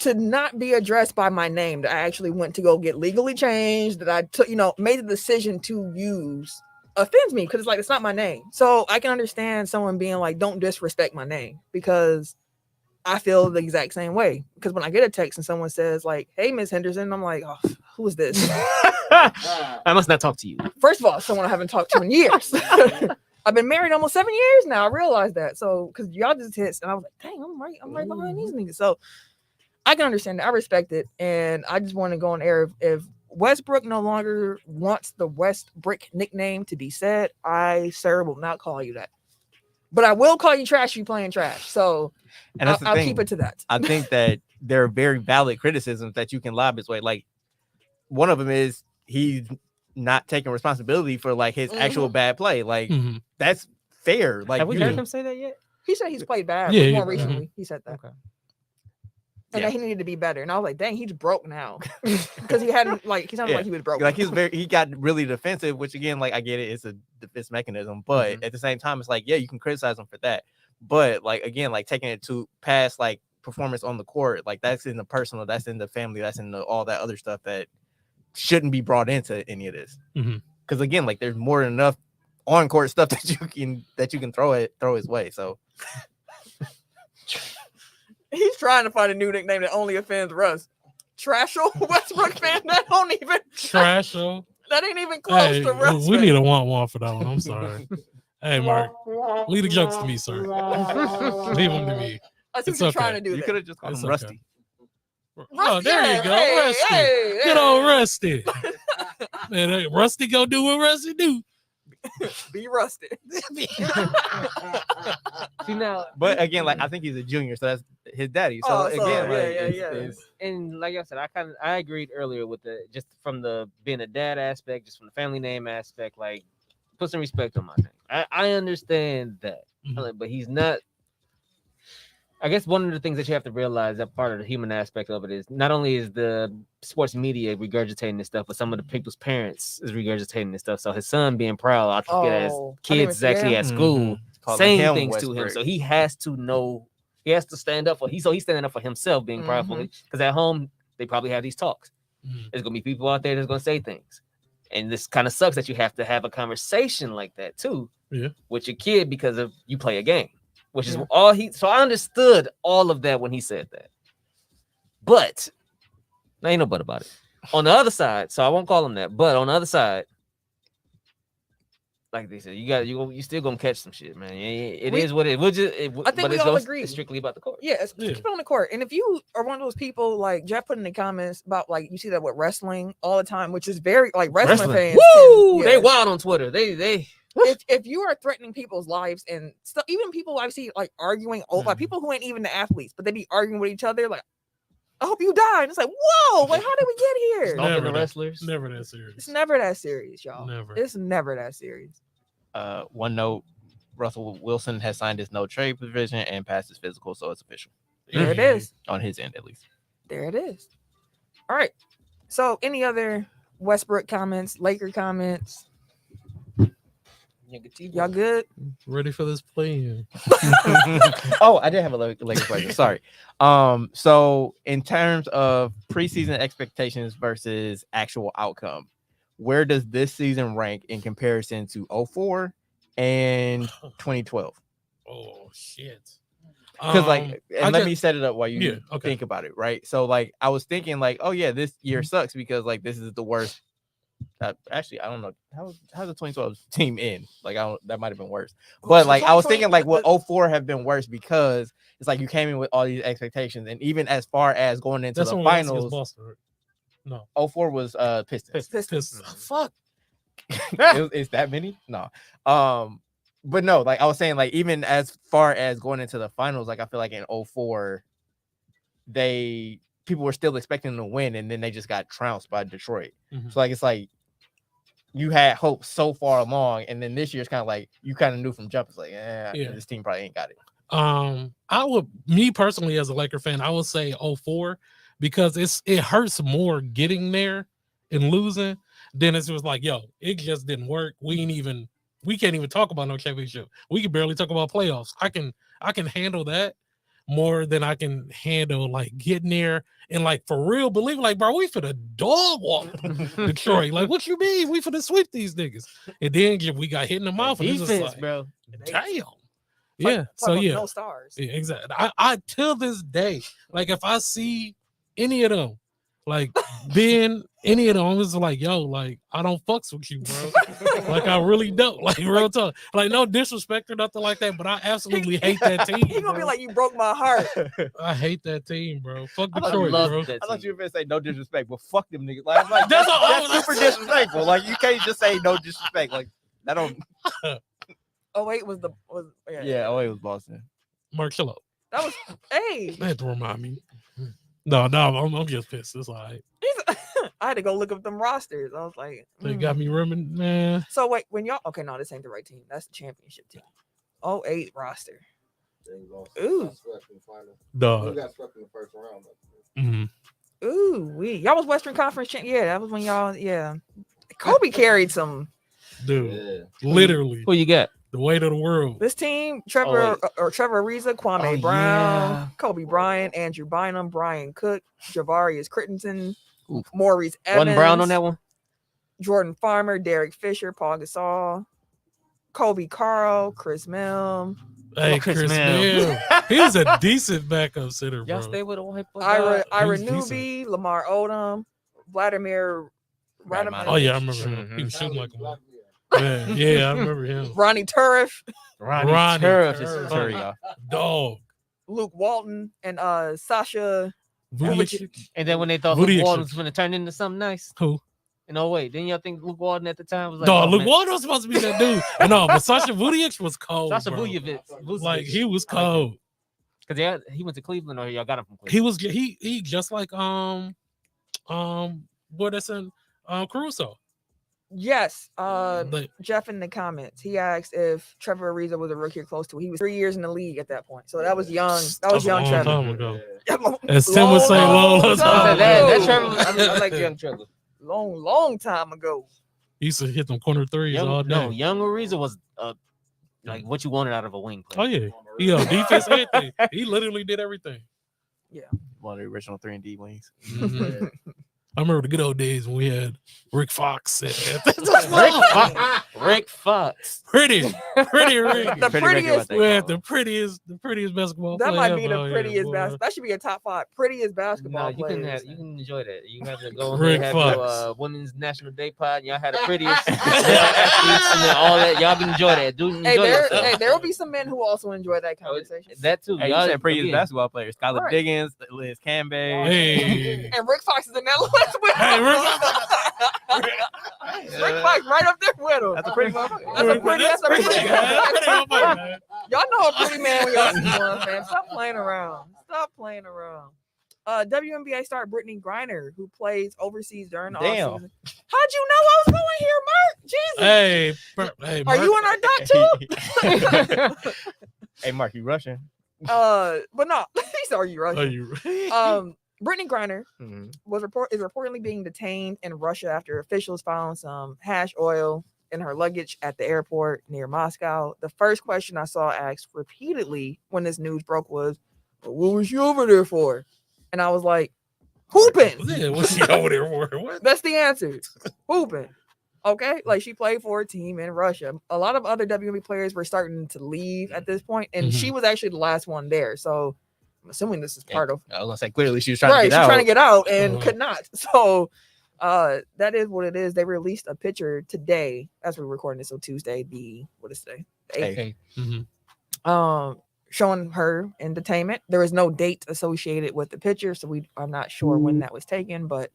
to not be addressed by my name, that I actually went to go get legally changed, that I took, made the decision to use, offends me because it's like, it's not my name. So I can understand someone being like, don't disrespect my name, because I feel the exact same way. Because when I get a text and someone says like, hey, Miss Henderson, I'm like, oh, who is this? I must not talk to you. First of all, someone I haven't talked to in years. I've been married almost 7 years now. I realized that. So, because y'all just hits, and I was like, dang, I'm right behind these niggas. So I can understand that. I respect it. And I just want to go on air. If Westbrook no longer wants the Westbrook nickname to be said, I, sir, will not call you that. But I will call you trash if you playing trash. So and I'll keep it to that. I think that there are very valid criticisms that you can lob his way. Like, one of them is he's not taking responsibility for like his actual bad play. Like, that's fair. Like, have we heard him say that yet? He said he's played bad. More recently, he said that. Okay. And that he needed to be better. And I was like, dang, he's broke now. Because he hadn't, like, he sounded like he was broke. Like, he got really defensive, which again, like, I get it, it's a defense mechanism. But at the same time, it's like, yeah, you can criticize him for that. But like, again, like taking it to past like performance on the court, like that's in the personal, that's in the family, that's in all that other stuff that shouldn't be brought into any of this. Because again, like there's more than enough on court stuff that you can throw his way. So he's trying to find a new nickname that only offends Russ. Trashel Westbrook fan. That don't even Trashel. That ain't even close to Russ. We need a want for that one. I'm sorry. Hey, Mark, leave the jokes to me, sir. Leave them to me. I see what you're trying to do. You could have just called him Rusty. Oh, there you go, Rusty. Good old Rusty. Man, Rusty go do what Rusty do. Be Rusty. See now, but again, like I think he's a junior, so that's his daddy. So again, and like I said, I agreed earlier with just from the being a dad aspect, just from the family name aspect, like put some respect on my name. I understand that, but he's not. I guess one of the things that you have to realize that part of the human aspect of it is not only is the sports media regurgitating this stuff, but some of the people's parents is regurgitating this stuff. So his son being proud, I forget his Oh, kids is actually at school Calling saying him things to him. Westbrook. So he has to know, he has to stand up for he's standing up for himself, being prideful. Because at home they probably have these talks. There's gonna be people out there that's gonna say things, and this kind of sucks that you have to have a conversation like that too, with your kid because of you play a game. Which is all he. So I understood all of that when he said that. But there ain't no but about it. On the other side, so I won't call him that. But on the other sid, like they said, you still gonna catch some shit, man. It is what it. I think we all agree. It's strictly about the court. Yeah, keep it on the court. And if you are one of those people like Jeff put in the comments about like you see that with wrestling all the time, which is very like wrestling fans. Woo! They wild on Twitter. They. If you are threatening people's lives and stuff, even people I see like arguing, like people who ain't even the athletes, but they be arguing with each other, like, I hope you die. And it's like, whoa, like how did we get here? Never the wrestlers. Never that serious. It's never that serious, y'all. Never. It's never that serious. One note: Russell Wilson has signed his no trade provision and passed his physical, so it's official. There it is. On his end, at least. There it is. All right. So, any other Westbrook comments, Laker comments? Y'all good? Ready for this play? Oh, I did have a Lakers question. Sorry. So in terms of preseason expectations versus actual outcome, where does this season rank in comparison to 04 and 2012? Oh shit. Because let me set it up while you okay. think about it, right? So like I was thinking like, oh yeah, this year sucks because like this is the worst. Actually, I don't know how's the 2012 team end. Like that might have been worse. But like I was thinking like would 04 have been worse because it's like you came in with all these expectations, and even as far as going into the finals. Boston, right? No, 04 was Pistons. Pistons. Fuck. Is that many? No. But no, like I was saying, like even as far as going into the finals, like I feel like in 04, people were still expecting them to win, and then they just got trounced by Detroit. So like it's like you had hope so far along, and then this year's kind of like you kind of knew from jump. It's like, this team probably ain't got it. I would, me personally as a Laker fan, I would say 04 because it hurts more getting there and losing than it was like, yo, it just didn't work. We can't even talk about no championship. We can barely talk about playoffs. I can handle that more than I can handle like getting there and like for real believe like, bro, we finna dog walk Detroit. Like, what you mean? We finna sweep these niggas. And then we got hit in the mouth. And defense, like, bro. Damn. Yeah. So yeah. No stars. Yeah, exactly. I till this day, like if I see any of them, like being any of them, I'm just like, yo, like I don't fucks with you, bro. Like I really don't. Like real talk. Like no disrespect or nothing like that, but I absolutely hate that team. You're gonna be like, you broke my heart. I hate that team, bro. Fuck I Detroit, bro. I thought you were gonna say no disrespect, but fuck them niggas. Like That's that's super disrespectful. Like you can't just say no disrespect. Like that don't. Oh wait, was 08 was Boston. Marcello. That was hey. They had to remind me. No, I'm just pissed. It's all right. I had to go look up them rosters. I was like, They got me rimming, man. So wait, when y'all no, this ain't the right team. That's the championship team. 08 roster. Ooh. Dog. got swept in the first round. Ooh, y'all was Western Conference champ. Yeah, that was when y'all. Yeah, Kobe carried some. Dude, literally. Who you got? The weight of the world. This team: Trevor Ariza, Kwame Brown, Kobe Bryant, Andrew Bynum, Brian Cook, Javarius Crittenton, Maurice Evans. Wasn't Brown on that one? Jordan Farmer, Derek Fisher, Paul Gasol, Kobe Carl, Chris Milne. Hey, Chris Milne. He was a decent backup center, bro. Y'all stay with a white boy. Ira Newby, Lamar Odom, Vladimir Radamel. Oh yeah, I remember him. He was shooting like a man. Yeah, I remember him. Ronnie Turf, Ronnie Turf. Dog. Luke Walton, and Sasha Vujacic. And then when they thought Luke Walton was going to turn into something nice. Who? No, wait. Didn't y'all think Luke Walton at the time was like, dog, Luke Walton was supposed to be that dude. No, but Sasha Vujacic was cold. Sasha bro. Vujacic. Like he was cold. Because he went to Cleveland, or y'all got him from Cleveland. He was he just like what is in Caruso. Yes. Like, Jeff in the comments, he asked if Trevor Ariza was a rookie or close to it. He was 3 years in the league at that point. So that was young. That was that's a young long Trevor. time ago. As Tim would say, Long long time time That ago. Trevor, I like young Trevor. Long time ago. He used to hit them corner threes all day. No, young Ariza was like what you wanted out of a wing Oh player. yeah, defense, everything. He literally did everything. One of the original 3-and-D wings. Mhm. I remember the good old days when we had Rick Fox. Rick Fox. pretty Rick. The Pretty regular prettiest. what they We had call the prettiest basketball That player might be ever the out here, prettiest boy. basketball. That should be a top 5 prettiest basketball No, you players. can enjoy that. You have to go Rick ahead and have Fox. your women's national day pod. Y'all had the prettiest male athletes and then all that. Y'all can enjoy that. Dude, enjoy yourself. There will be some men who also enjoy that conversation. That too. Hey, you Y'all said prettiest again, basketball players. Skylar Right. Diggins, Liz Campbell. Hey, And Rick Fox is in that list with Hey, him. Rick Fox right up there with him. That's a pretty motherfucker. That's a pretty. That's a pretty. man. Pretty motherfucker, man. Y'all know a pretty man when y'all see one, man. Stop playing around. Stop playing around. WNBA star Brittany Griner, who plays overseas during the Damn. offseason. How'd you know I was going here, Mark? Jesus. Hey, Are you in our doc too? Hey, Mark, you Russian? But no, these are you Are right? you? Brittany Griner Mhm. is reportedly being detained in Russia after officials found some hash oil in her luggage at the airport near Moscow. The first question I saw asked repeatedly when this news broke was, "What was you over there for?" And I was like, "Hooping." Yeah, what's she over there for? What? That's the answer. Hooping. Okay, like she played for a team in Russia. A lot of other WNBA players were starting to leave at this point, and she was actually the last one there. So I'm assuming this is part of I was gonna say clearly she was trying to right. get She's out. trying to get out and Uh-huh. could not. So that is what it is. They released a picture today as we're recording this. So Tuesday, what is today? The 8th. Hey, Mhm. Showing her in detainment. There is no date associated with the picture, so I'm not sure when that was taken, but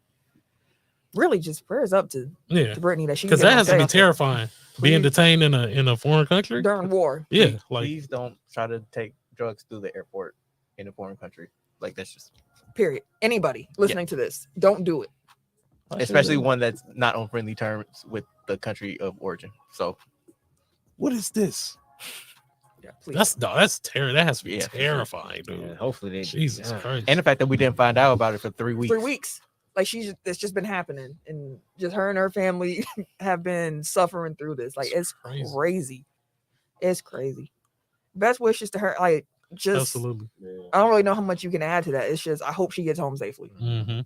really just prayers up to Yeah, Brittany that she because can that get has to be home safe terrifying. Being Please. detained in a foreign country. during war. Yeah, like please don't try to take drugs through the airport in a foreign country. Like that's just, Period. Anybody listening to this, don't do it. especially one that's not on friendly terms with the country of origin. So what is this? Yeah, please. That's terror. That has to be Yeah. terrifying, dude. Yeah, hopefully they Jesus yeah. Christ. and the fact that we didn't find out about it for 3 weeks. 3 weeks. Like it's just been happening, and just her and her family have been suffering through this. Like it's Crazy. crazy. It's crazy. Best wishes to her. Like just Absolutely. I don't really know how much you can add to that. It's just I hope she gets home safely. Mm-hmm.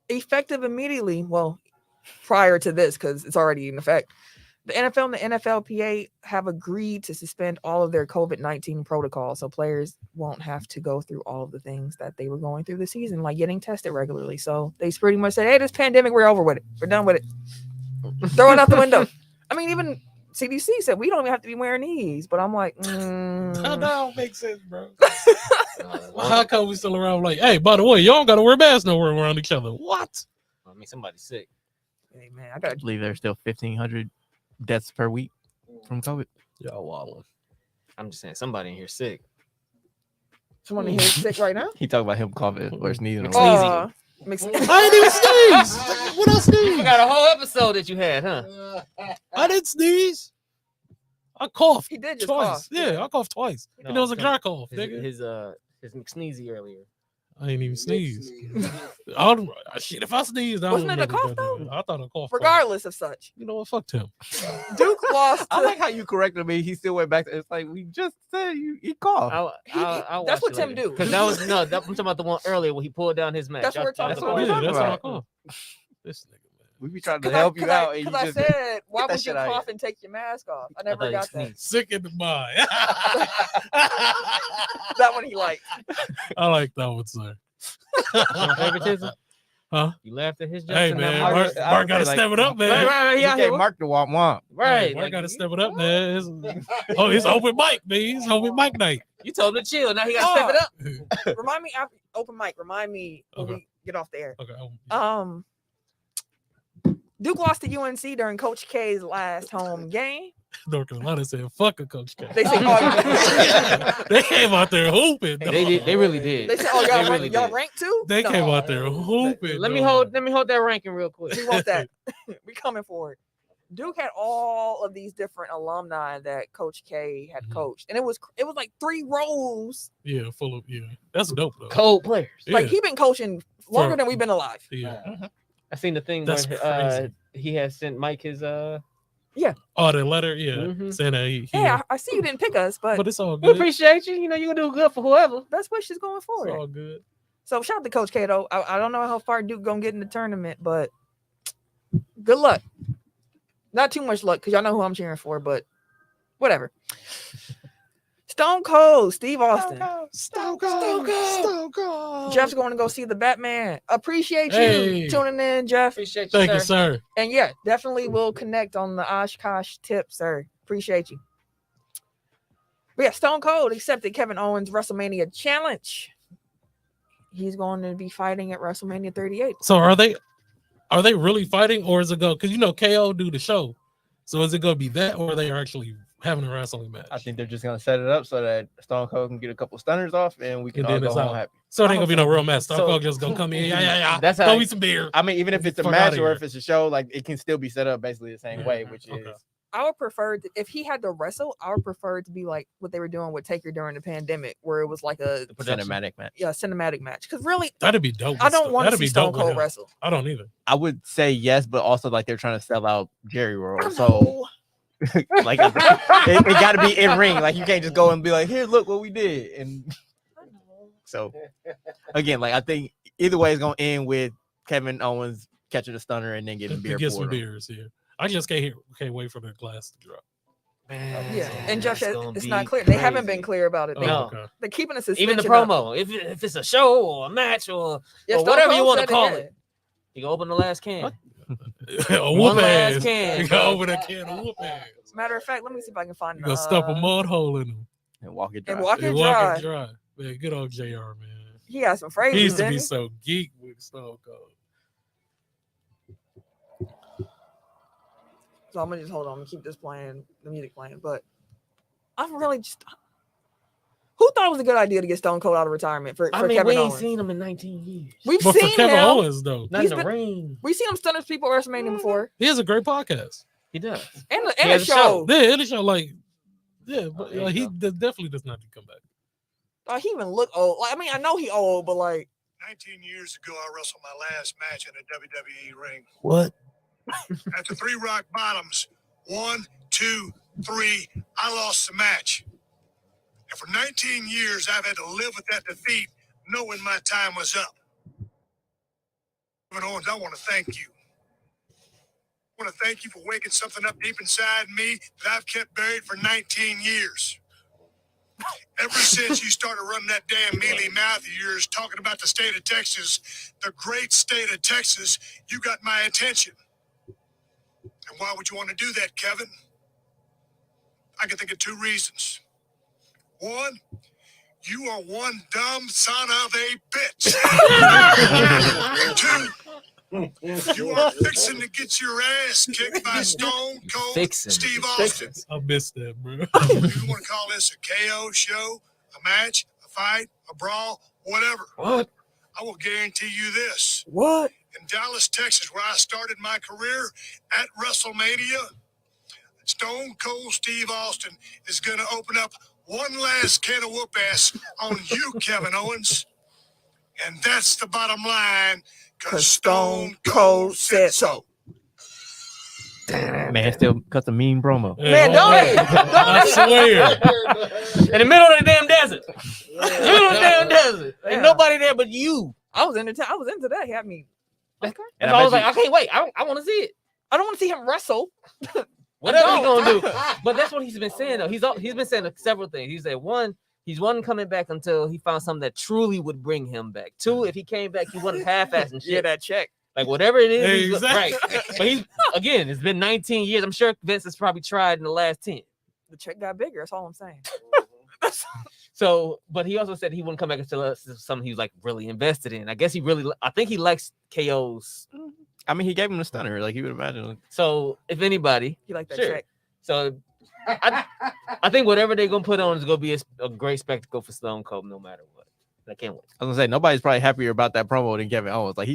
Effective immediately. Well, prior to this, because it's already in effect. The NFL and the NFLPA have agreed to suspend all of their COVID-19 protocols, so players won't have to go through all of the things that they were going through this season, like getting tested regularly. So they pretty much said, "Hey, this pandemic, we're over with it. We're done with it. Throw it out the window." I mean, even CDC said we don't even have to be wearing these, but I'm like, That don't make sense, bro. Well, how come we still around? Like, hey, by the way, y'all don't gotta wear masks nowhere around each other. What? I mean, somebody's sick. hey man, I I got believe there's still 1,500 deaths per week from COVID. Y'all wildin'. I'm just saying somebody in here sick. someone in here sick right now. He talked about him coughing or sneezing. or Sneezy. whatever. I didn't even sneeze. What else You sneeze? forgot a whole episode that you had, huh? I didn't sneeze. I coughed He did just twice. cough. Yeah, I coughed twice. No, And it was a okay. dry cough, nigga. His McSneezy earlier. I ain't even sneeze. Shit, if I sneezed, I don't Wasn't it a remember cough, that, though? nigga. I thought a cough. Regardless of such, You know what? Fuck him. Duke lost. I To, like how you corrected me. He still went back to it's like we just said he coughed. that's what Tim do. Because that was I'm talking about the one earlier when he pulled down his mask. That's what we're talking That's about. what we're Yeah, talking that's what I about. call. This nigga, man. We be trying to Because help you out. and you I just, said, why that would you shit out of cough here. and take your mask off? I I never thought got he that. sneezed. Sick in the mind. That one he liked. I like that one, sir. Favoritism? Huh? You laughed at his jokes. Hey, and man. not Mark- mine? Mark got to like- step it up, man. Right, he he out gave here. Mark the womp womp. Right. Mark like, got to step it up, man. It's open mic, man. It's open mic night. You told him to chill. Now he got to step it up. Remind me after open mic. Remind me when Okay. we get off the air. Okay. Duke lost to UNC during Coach K's last home game. North Carolina said, "Fuck a Coach K." They said, oh, They came out there hooping. They did. They really did. they said, oh, y'all, They really y'all did. ranked too? They No, came out there hooping. Let me dog. hold that ranking real quick. We want that. We coming for it. Duke had all of these different alumni that Coach K had coached, and it was like 3 rows. Yeah, full of That's dope though. Cold players. Like Yeah. he been coaching longer For- than we've been alive. Yeah. I seen the thing That's where crazy. he has sent Mike his Oh, the letter, Mhm. saying that he Hey, I see you didn't pick us, but but it's all We good. appreciate you. You know, you're gonna do good for whoever. best wishes going It's forward. all good. So shout out to Coach K though. I don't know how far Duke gonna get in the tournament, but good luck. Not too much luck because y'all know who I'm cheering for, but whatever. Stone Cold, Steve Austin. Stone Jeff's going to go see the Batman. Appreciate you Hey. tuning in, Jeff. Appreciate you, Thank you, sir. sir. And yeah, definitely will connect on the Oshkosh tip, sir. Appreciate you. But yeah, Stone Cold accepted Kevin Owens' WrestleMania challenge. He's going to be fighting at WrestleMania 38. So are they really fighting, or is it go? Because KO do the show. So is it going to be that, or are they actually having a wrestling match? I think they're just gonna set it up so that Stone Cold can get a couple stunners off, and we can And all then go it's home out. happy. So it ain't gonna be no real match. Stone So- Cold just gonna come in. Yeah. That's how Throw me some beer. I mean, even if it's a Fuck match outta or here. if it's a show, like it can still be set up basically the same way, which Okay. is I would prefer if he had to wrestle, I would prefer it to be like what they were doing with Taker during the pandemic, where it was like a cinematic match. cinematic match. Because really, That'd be dope. I don't want to That'd see be Stone dope with Cold him. wrestle. I don't either. I would say yes, but also like they're trying to sell out Jerry I Roll, don't so know. like it got to be in ring. Like you can't just go and be like, "Here, look what we did." And so again, like I think either way it's gonna end with Kevin Owens catching a stunner and then getting beer Get for some him. beers here. I just can't wait for the glass to drop. Man, Yeah, and Jeff that's said gonna it's be not clear. They haven't been crazy. clear about it. They, No. Okay. They're keeping a suspension. Even the up. promo, if it's a show or a match or Stone whatever you Cold want to said call yeah. it, you can open the last can. A One whoop last ass. can, You bro. go over that can of whoop ass. Matter of fact, let me see if I can find You gonna stump a mud hole in him. And walk it dry. and walk it And walk dry. it dry. Man, good old JR, man. He got some He phrases. used to didn't be he? so geek with Stone Cold. So I'm gonna just hold on and keep this playing, the music playing. But I'm really just who thought it was a good idea to get Stone Cold out of retirement for I mean, Kevin we ain't Owens? seen him in 19 years. We've But for seen Kevin him. Owens, though, Not he's in the been- ring. We've seen him stunners people at WrestleMania before, he has a great podcast. He does. and He a has a show. show. Yeah, in the show, like, yeah, but there you he go. definitely does not need to come back. He even look old. Like, I mean, I know he old, but like 19 years ago, I wrestled my last match in a WWE ring. What? At the 3 rock bottoms, 1, 2, 3, I lost the match. And for 19 years, I've had to live with that defeat, knowing my time was up. Kevin Owens, I want to thank you. I want to thank you for waking something up deep inside me that I've kept buried for 19 years. Ever since you started running that damn mealy mouth of yours talking about the state of Texas, the great state of Texas, you got my attention. And why would you want to do that, Kevin? I can think of 2 reasons. One, you are one dumb son of a bitch. And 2, you are fixing to get your ass kicked by Stone Cold Fixing. Steve Austin. I missed that, bro. You want to call this a KO show, a match, a fight, a brawl, whatever. What? I will guarantee you this. what? In Dallas, Texas, where I started my career at WrestleMania, Stone Cold Steve Austin is going to open up one last can of whoop ass on you, Kevin Owens. And that's the bottom line, because Stone Cold said so. Man, still cuts a mean promo. Man, don't it? I swear. In the middle of the damn desert. Middle of the damn desert. Ain't Yeah. nobody there but you. I was into that. He had me. Okay. And So I was bet like, I can't wait. I want to see it. I don't want to see him wrestle. Whatever he's don't. gonna do. But that's what he's been saying though. He's been saying several things. He said one, he's one coming back until he found something that truly would bring him back. 2, if he came back, he wasn't half-assing shit. Yeah, that check. Like whatever it is, he's Exactly. right. But he's again, it's been 19 years. I'm sure Vince has probably tried in the last 10. The check got bigger. That's all I'm saying. So, but he also said he wouldn't come back until something he was like really invested in. I guess I think he likes KOs. I mean, he gave him the stunner. Like you would imagine. So if anybody, He like that Sure. check. so I think whatever they're gonna put on is gonna be a great spectacle for Stone Cold, no matter what. I can't wait. I was gonna say nobody's probably happier about that promo than Kevin Owens. Like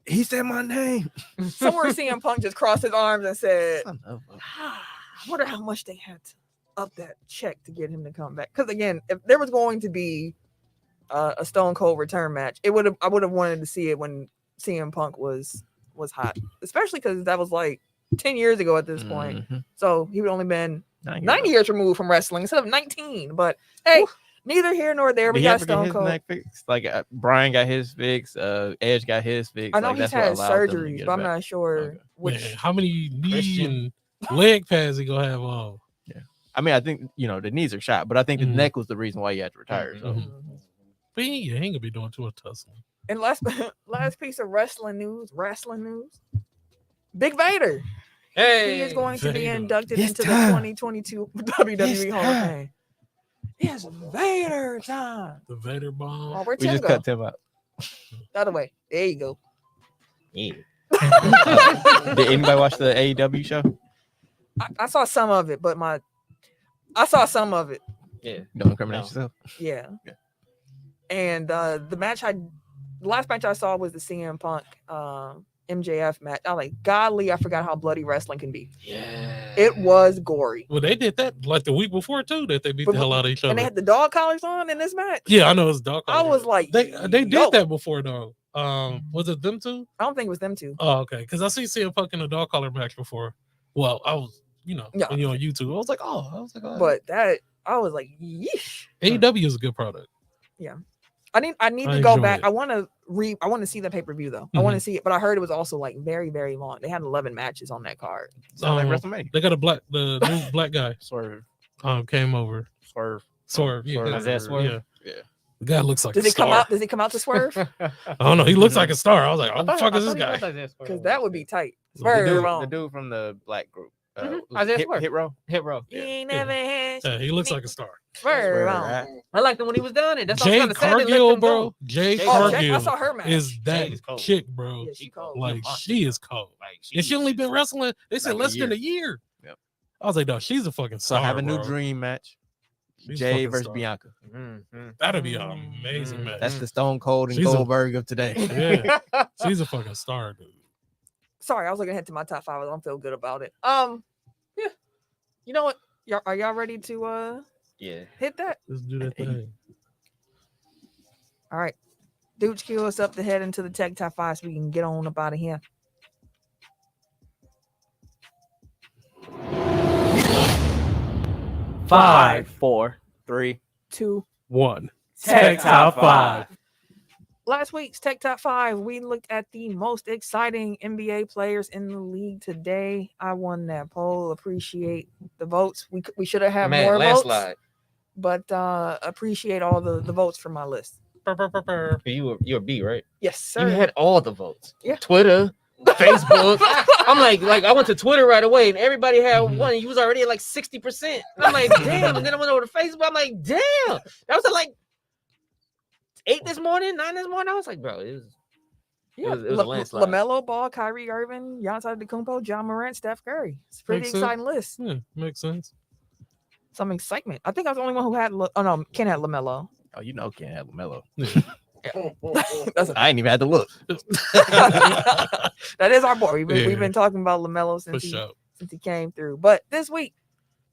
he said my name. Somewhere CM Punk just crossed his arms and said, Son of a- I wonder how much they had to up that check to get him to come back. Because again, if there was going to be a Stone Cold return match, I would have wanted to see it when CM Punk was hot, especially because that was like 10 years ago at this point. Mhm. So he would only been 9 9 years removed from wrestling instead of 19. But hey, neither here nor there. Did We he got ever get Stone his Cold. neck fixed? Like Brian got his fixed. Edge got his fixed. I know like, he's that's what had allowed them to surgeries, get but I'm back. not sure Okay. which. Man, how many knee Christian. and leg pads he gonna have on? I mean, I think the knees are shot, but I think the Mhm. neck was the reason why he had to retire. So Mhm. But he ain't gonna be doing too much tussling. And last piece of wrestling news. Big Vader. Hey, He is going to be Vader. inducted It's into time. the 2022 WWE It's Hall of time. Fame. It's Vader time. The Vader bomb. Oh, where'd we Tim just go? cut Tim out. The other way. There you go. yeah. Did anybody watch the AEW show? I saw some of it, but I saw some of it. Yeah. Don't incriminate No. yourself. Yeah. Yeah. And the last match I saw was the CM Punk MJF match. I was like, godly, I forgot how bloody wrestling can be. Yeah. It was gory. Well, they did that like the week before too. That they beat But- the hell out of each other. And they had the dog collars on in this match. Yeah, I know it's dog. I was like, they yo. did that before though. Was it them two? I don't think it was them two. Oh, okay. Because I see CM Punk in a dog collar match before. Well, I was, Yeah. on YouTube. I was like, oh, But that I was like, yeesh. AEW is a good product. I need I to go enjoy back. it. I want to see the pay-per-view though. I want to see it, but I heard it was also like very, very long. They had 11 matches on that card. Sounds like Um, WrestleMania. They got the new black guy Swerve. came over. Swerve. Swerve. Yeah. Swerve. Is that Swerve? Yeah. Yeah. The guy looks like Does a he come star. out? Does he come out to Swerve? I don't know. He looks like a star. I was like, oh, the fuck is this guy? Because that would be tight. The Swerve dude, on. the dude from the black group. Mhm. Was Isaiah Hit, Swerve. Hit Row. Hit row. You ain't never had Yeah, he looks like a star. Swerve on. Right? I liked him when he was down there. That's all I Jay was gonna say. They let Cargill, him go. bro. Jay Jay- Oh, Jay, Cargill I saw her match. is that Jay is cold. chick, bro. Yeah, she cold. Like she is cold. Like, And she only been wrestling. They said Like a less than year. a year. Yep. I was like, no, she's a fucking So star. I have a new bro. dream match. She's a Jay fucking versus star. Bianca. Mhm. That'd be an amazing Mm. match. That's the Stone Cold and She's a- Goldberg of today. Yeah, she's a fucking star, dude. Sorry, I was looking ahead to my top 5. I don't feel good about it. Yeah. You know what? Are y'all ready to Yeah. hit that? Let's do that thing. All right. Dudes, cue us up to head into the tech top 5 so we can get on up out of here. Five, 4, 3, 2. 1. Tech Top 5. Last week's Tech Top 5, we looked at the most exciting NBA players in the league today. I won that poll. Appreciate the votes. We should have had Man, more votes, landslide. but appreciate all the votes for my list. You were B, right? Yes, sir. You had all the votes. Yeah. Twitter, Facebook. I'm like I went to Twitter right away, and everybody had Mhm. one. You was already at like 60%. And I'm like, damn. And then I went over to Facebook. I'm like, damn. That was at like 8 this morning, 9 this morning. I was like, bro, it was Yeah, it was a landslide. LaMelo Ball, Kyrie Irving, Giannis Antetokounmpo, John Morant, Steph Curry. It's a pretty Makes sense. exciting list. Yeah, makes sense. Some excitement. I think I was the only one who had. Oh no, Ken had LaMelo. Oh, you know, can't have LaMelo. That's I ain't even had to look. that is our boy. We've Yeah. been talking about LaMelo For since sure. he came through. But this week,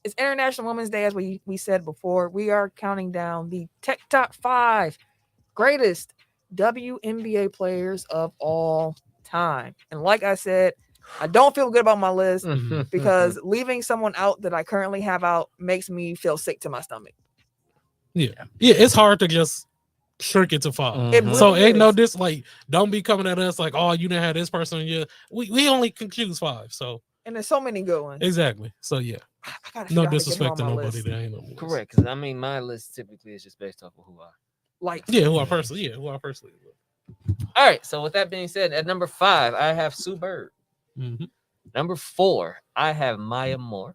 it's International Women's Day, as we said before. We are counting down the Tech Top 5 greatest WNBA players of all time. And like I said, I don't feel good about my list because leaving someone out that I currently have out makes me feel sick to my stomach. Yeah, it's hard to just shrink it to 5. It Mhm. So really ain't no is. don't be coming at us like, oh, you didn't have this person. Yeah, we only can choose 5. So And there's so many good ones. exactly. So yeah, I gotta no figure out how to get him disrespect on to my nobody. list. That ain't no list. Correct, because I mean, my list typically is just based off of who I. Like, Yeah, who I personally. All right. So with that being said, at number 5, I have Sue Bird. Mm-hmm. Number 4, I have Maya Moore.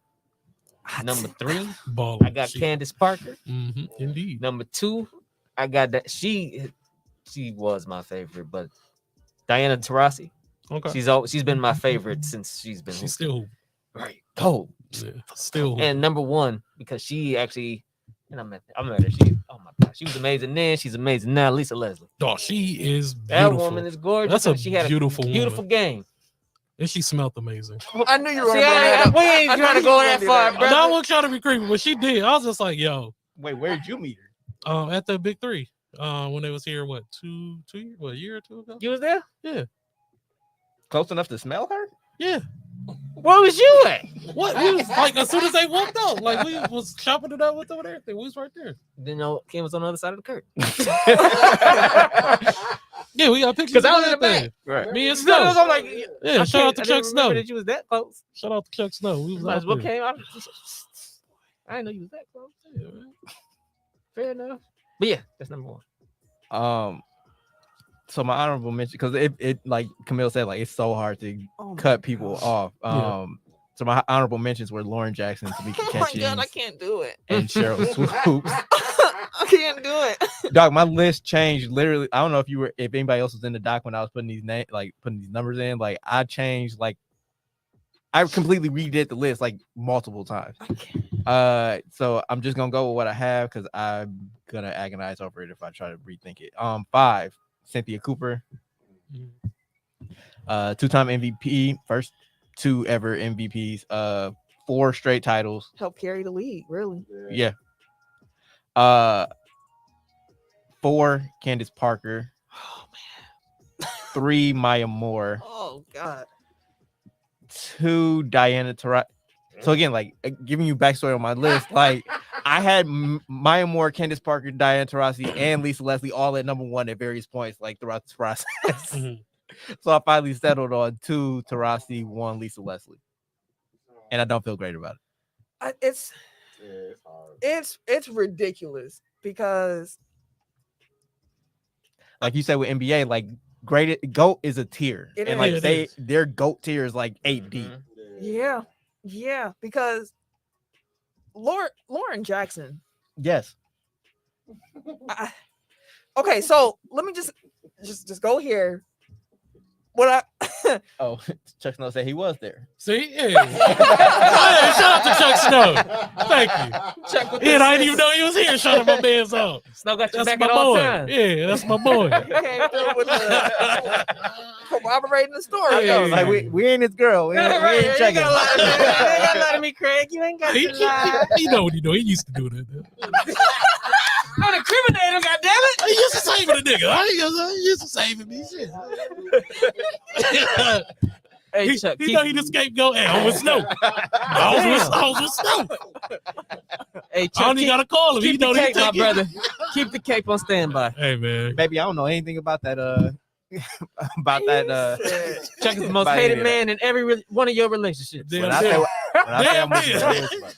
Number 3, Ball. I got Candace Parker. Mm-hmm. Indeed. Number 2, I got that she was my favorite, but Diana Taurasi. Okay. She's been my favorite since she's been She's still right. Cold. Yeah, still. And number one, because she actually, and I met her. She, oh my God, she was amazing then. She's amazing now. Lisa Leslie. Oh, she is That beautiful. woman is gorgeous. That's a she had beautiful a beautiful woman. game. And she smelled amazing. I knew you were See, going to bring that up. we ain't I knew trying to you go were that gonna do far, that. bro. I wasn't trying to be creepy, but she did. I was just like, yo, Wait, where did you meet her? at the Big Three. When they was here, what, two years, what, a year or two ago? You was there? Yeah. Close enough to smell her? Yeah. Where was you at? What? We was like, as soon as they walked out, like we was chopping it up with them and everything. We was right there. Didn't know Kim was on the other side of the curtain. Yeah, we got pictures. Because I was of in the that back. Right. Me and So Snow. I'm like, Yeah, shout out to I Chuck didn't Snow. remember that you was that close. Shout out to Chuck Snow. We was Might out as well there. came out. I didn't know you was that close. Yeah, man. Fair enough. But yeah, that's number one. So my honorable mention, because it like Camille said, like it's so hard to Oh my cut people gosh. off. So my honorable mentions were Lauren Jackson, Tamika Oh my Catchings, God, I can't do it. and Cheryl Swoops. I can't do it. Dog, my list changed literally. I don't know if anybody else was in the doc when I was putting these putting these numbers in. Like I changed, like I completely redid the list like multiple times. So I'm just gonna go with what I have because I'm gonna agonize over it if I try to rethink it. 5, Cynthia Cooper, 2-time MVP, first 2 ever MVPs, 4 straight titles. Help carry the league, really. Yeah. 4, Candace Parker. Oh man. 3, Maya Moore. Oh God. 2, Diana Taurasi. So again, like giving you backstory on my list, like I had Maya Moore, Candace Parker, Diana Taurasi, and Lisa Leslie all at number 1 at various points, like throughout this process. So I finally settled on 2 Taurasi, 1 Lisa Leslie, and I don't feel great about it. It's ridiculous because Like you said with NBA, like GOAT is a tier, It and is. like their GOAT tier is like 8 deep. yeah, because Lauren Jackson. Yes. Okay, so let me just go here. What Oh, Chuck Snow said he was there. See? Yeah. Yeah, shout out to Chuck Snow. Thank you. Chuck with Yeah, I didn't even know he was here. Shout out my man's out. Snow got your That's back my at all boy. times. Yeah, that's my boy. came through with the corroborating the story. Yeah. though. Like we ain't his girl. We ain't, we Right, ain't you checking. gotta lie to me. You ain't gotta lie to me, Craig. You ain't got He, to lie. he know what he do. He used to do that. Don't incriminate him, goddammit. He used to save a nigga. He used to save me. Shit. Hey, Chuck, He know he the scapegoat. Hey, I was Snow. I was with Snow. Hey, I Chuck, only gotta call him. He keep know the he cape, my take it. brother. Keep the cape on standby. Hey man. Baby, I don't know anything about that. About that. Chuck is the most By hated any- man in every one of your relationships. Damn, When I say damn. when I say I'm with Damn, somebody, I'm with somebody.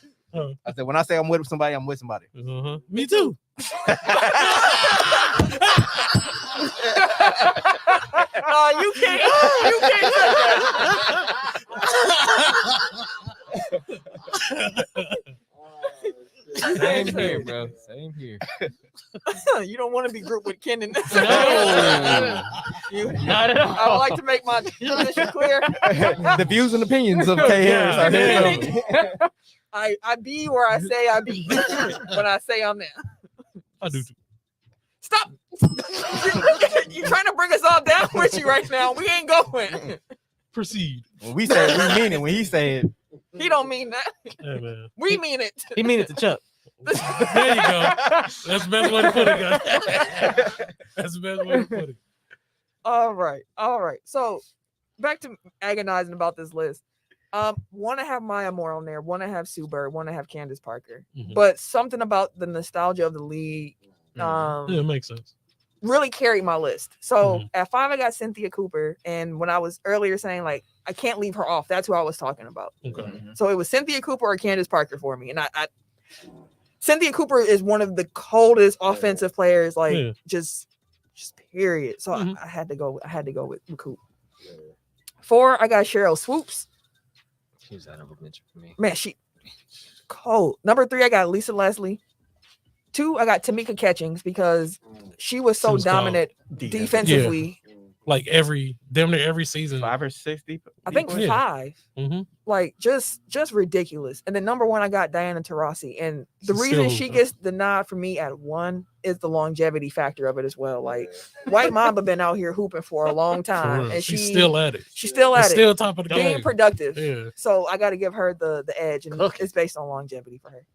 I said when I say I'm with somebody, I'm with somebody. Uh-huh. Me too. You can't. Same here, bro. Same here. You don't want to be grouped with Ken and No. You- Not at all. I would like to make my position clear. The views and opinions of K Harris are his own. I be where I say I be when I say I'm there. I do too. Stop! You're trying to bring us all down with you right now. We ain't going. Proceed. When we say it, we mean it. When he say it, He don't mean that. Hey man. We mean it. He mean it to Chuck. There you go. That's the best way to put it, guys. That's the best way to put it. All right. So back to agonizing about this list. Want to have Maya Moore on there. Want to have Sue Bird. Want to have Candace Parker. Mhm. But something about the nostalgia of the league Yeah, it makes sense. really carried my list. So Mhm. at 5, I got Cynthia Cooper. And when I was earlier saying like I can't leave her off, that's who I was talking about. Okay. So it was Cynthia Cooper or Candace Parker for me. And I Cynthia Cooper is one of the coldest offensive players, like Yeah. just period. So Mhm. I had to go with Coop. 4, I got Cheryl Swoops. She was honorable mention for me. Man, she cold. Number 3, I got Lisa Leslie. 2, I got Tamika Catchings because she was so She was cold. dominant defensively like damn near every season. 5 or 6 deep. I think Yeah. 5. Mm-hmm. Like just ridiculous. And then number 1, I got Diana Taurasi, and the She's reason still she hooping. gets the nod for me at 1 is the longevity factor of it as well. Like White Mamba been out here hooping for a long For time, real. and She's still at it. she's still at It's it, still top of the being game. productive. Yeah. So I got to give her the edge, and Cooking. it's based on longevity for her.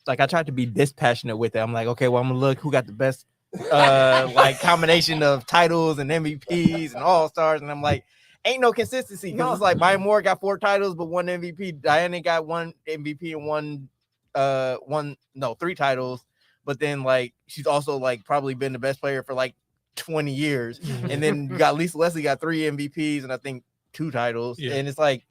Like I tried to be dispassionate with it. I'm like, okay, well, I'm gonna look who got the best like combination of titles and MVPs and all stars, and I'm like, ain't no consistency because it's like Maya Moore got 4 titles but 1 MVP. Diana got 1 MVP and 3 titles, but then like she's also like probably been the best player for like 20 years. And then you got Lisa Leslie got 3 MVPs and I think 2 titles. Yeah. And it's like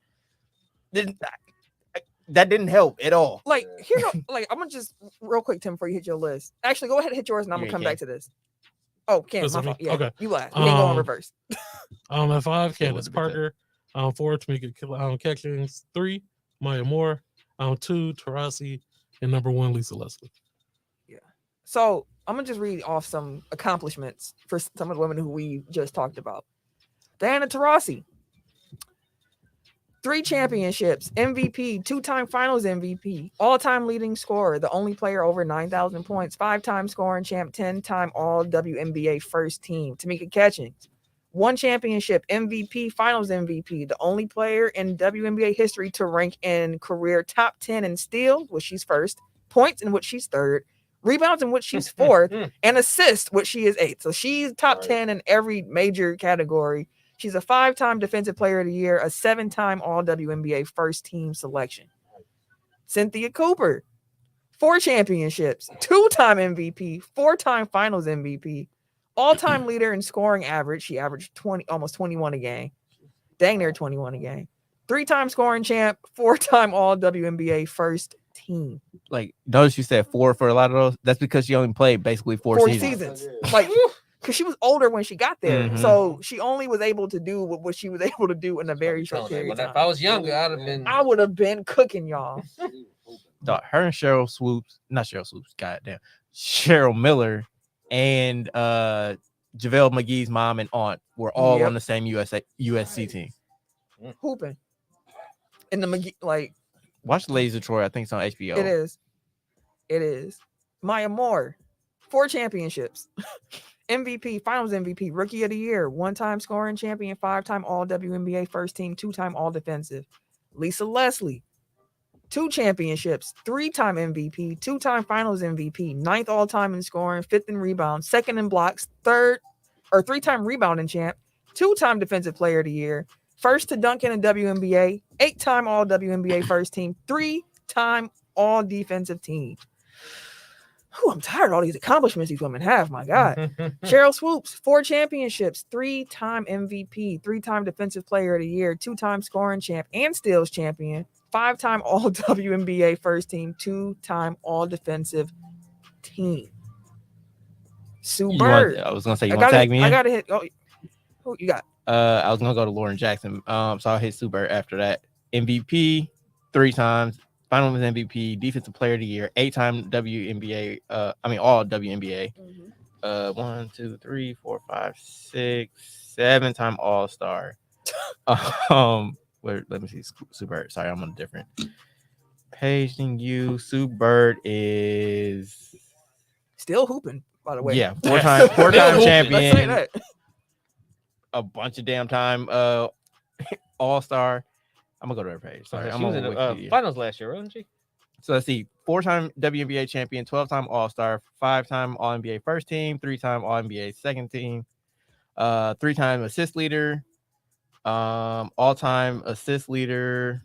that didn't help at all. Like here, like I'm gonna just real quick, Tim, before you hit your list. Actually, go ahead and hit yours, and I'm gonna Yeah, come Cam. back to this. Oh, Cam, That's my me? fault. Yeah, Okay. you last. We didn't go in reverse. At 5, Still Candace would've been Parker. 4, Tamika Catchings. 3, Maya Moore. 2, Taurasi, and number 1, Lisa Leslie. So I'm gonna just read off some accomplishments for some of the women who we just talked about. Diana Taurasi, 3 championships, MVP, 2-time Finals MVP, all-time leading scorer, the only player over 9,000 points, 5-time scoring champ, 10-time All WNBA first team. Tamika Catchings, 1 championship, MVP, Finals MVP, the only player in WNBA history to rank in career top 10 in steal, which she's first, points in which she's third, rebounds in which she's 4th, and assists, which she is 8th. So she's top 10 in every major category. She's a 5-time Defensive Player of the Year, a 7-time All WNBA first team selection. Cynthia Cooper, 4 championships, 2-time MVP, 4-time Finals MVP, all-time leader in scoring average. She averaged almost 21 a game, dang near 21 a game. 3-time scoring champ, 4-time All WNBA first team. Like notice you said 4 for a lot of those. That's because she only played basically 4 seasons. Like, because she was older when she got there, Mhm. so she only was able to do what she was able to do in a very short period of If I time. was younger, I would have been cooking y'all. Dog, her and Cheryl Swoops, not Cheryl Swoops, goddamn, Cheryl Miller and JaVale McGee's mom and aunt were all Yep. on the same USC team. Hooping. In the McGee, like, Watch Ladies of Troy. I think it's on HBO. it is. It is. Maya Moore, 4 championships. MVP, Finals MVP, Rookie of the Year, 1-time scoring champion, 5-time All WNBA first team, 2-time All Defensive. Lisa Leslie, 2 championships, 3-time MVP, 2-time Finals MVP, 9th all-time in scoring, 5th in rebounds, 2nd in blocks, 3-time rebounding champ, 2-time Defensive Player of the Year, 1st to dunk in a WNBA, 8-time All WNBA first team, 3-time All Defensive Team. Whew, I'm tired of all these accomplishments these women have. My God. Cheryl Swoops, 4 championships, 3-time MVP, 3-time Defensive Player of the Year, 2-time scoring champ and steals champion, 5-time All WNBA first team, 2-time All Defensive Team. Sue Bird. I was gonna say you want to tag me in. I gotta hit. Oh, who you got? I was gonna go to Lauren Jackson. So I'll hit Sue Bird after that. MVP 3 times. Finals MVP, Defensive Player of the Year, 8-time WNBA. All WNBA. 1, 2, 3, 4, 5, 6, 7-time All Star. Let me see. Sue Bird. Sorry, I'm on a different page than you. Sue Bird is Still hooping, by the way. yeah, 4-time Let's say champion. that. A bunch of damn time All Star. I'm gonna go to her page. Sorry, She I'm was on in the Wikipedia. finals last year, wasn't she? So let's see, 4-time WNBA champion, 12-time All Star, 5-time All NBA first team, 3-time All NBA second team, 3-time assist leader, all-time assist leader,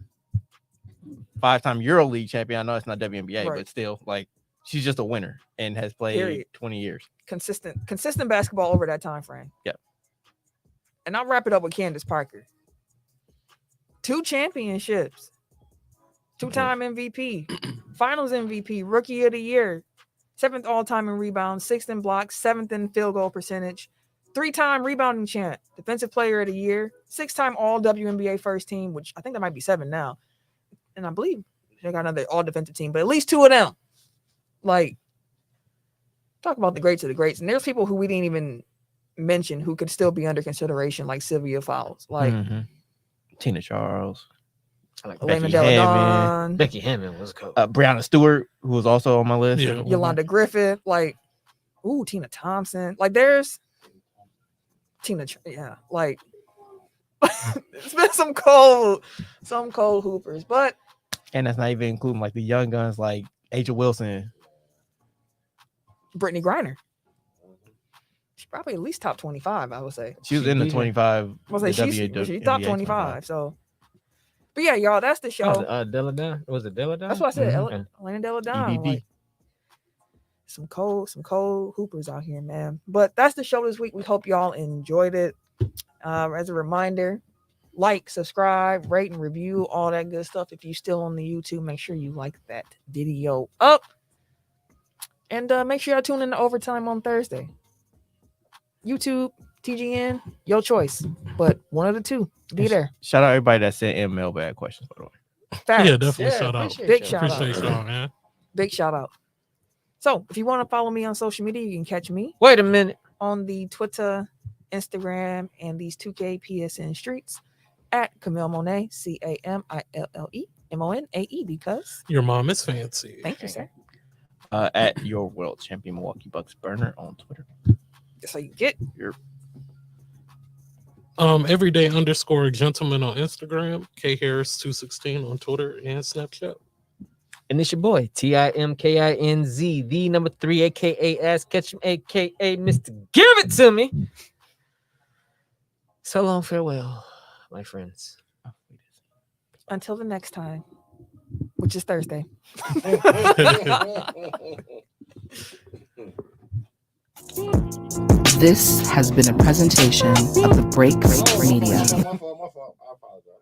5-time EuroLeague champion. I know it's not WNBA, Right. but still, like, she's just a winner and has played Period. 20 years. Consistent basketball over that time frame. Yep. And I'll wrap it up with Candace Parker. 2 championships, 2-time MVP, Finals MVP, Rookie of the Year, 7th all-time in rebounds, 6th in blocks, 7th in field goal percentage, 3-time rebounding champ, Defensive Player of the Year, 6-time All WNBA first team, which I think that might be 7 now, and I believe they got another All Defensive team, but at least 2 of them. Like, talk about the greats of the greats, and there's people who we didn't even mention who could still be under consideration, like Sylvia Fowles, like Tina Charles, I like Elena Becky Delle Hammond. Donne, Becky Hammond was cool. Brianna Stewart, who was also on my list. Yeah. Yolanda Griffith, like, ooh, Tina Thompson. Like, there's yeah, like, it's been some cold hoopers, but And that's not even including like the young guns like Aja Wilson. Brittany Griner. She's probably at least top 25, I would say. She was She in the beat her. 25. I was like, the she's WNBA top 25. So, but yeah, y'all, that's the show. Delle Donne? Was it Delle Donne? That's what I said. Mhm. Elena Delle Donne. EDD. Like, some cold hoopers out here, man. But that's the show this week. We hope y'all enjoyed it. As a reminder, like, subscribe, rate, and review, all that good stuff. If you're still on the YouTube, make sure you like that video up. And make sure y'all tune in to Overtime on Thursday. YouTube, TGN, your choice. But one of the two, be there. Shout out everybody that sent in mailbag questions, by the way. Facts. Yeah, definitely shout out. appreciate Big y'all. shout out. Appreciate y'all, man. Big shout out. So if you want to follow me on social media, you can catch me Wait a minute. on the Twitter, Instagram, and these 2K PSN streets at Camille Monet, CAMILLEMONAE, because Your mom is fancy. thank you, sir. At your world champion Milwaukee Bucks burner on Twitter. That's how you get. Everyday _ gentleman on Instagram, K Harris 216 on Twitter and Snapchat. And it's your boy, TIMKINZ, the number 3, aka Ass Ketchum, aka Mr. Give It To Me. So long, farewell, my friends. Until the next time, which is Thursday. This has been a presentation of the Break Media. My fault. I apologize.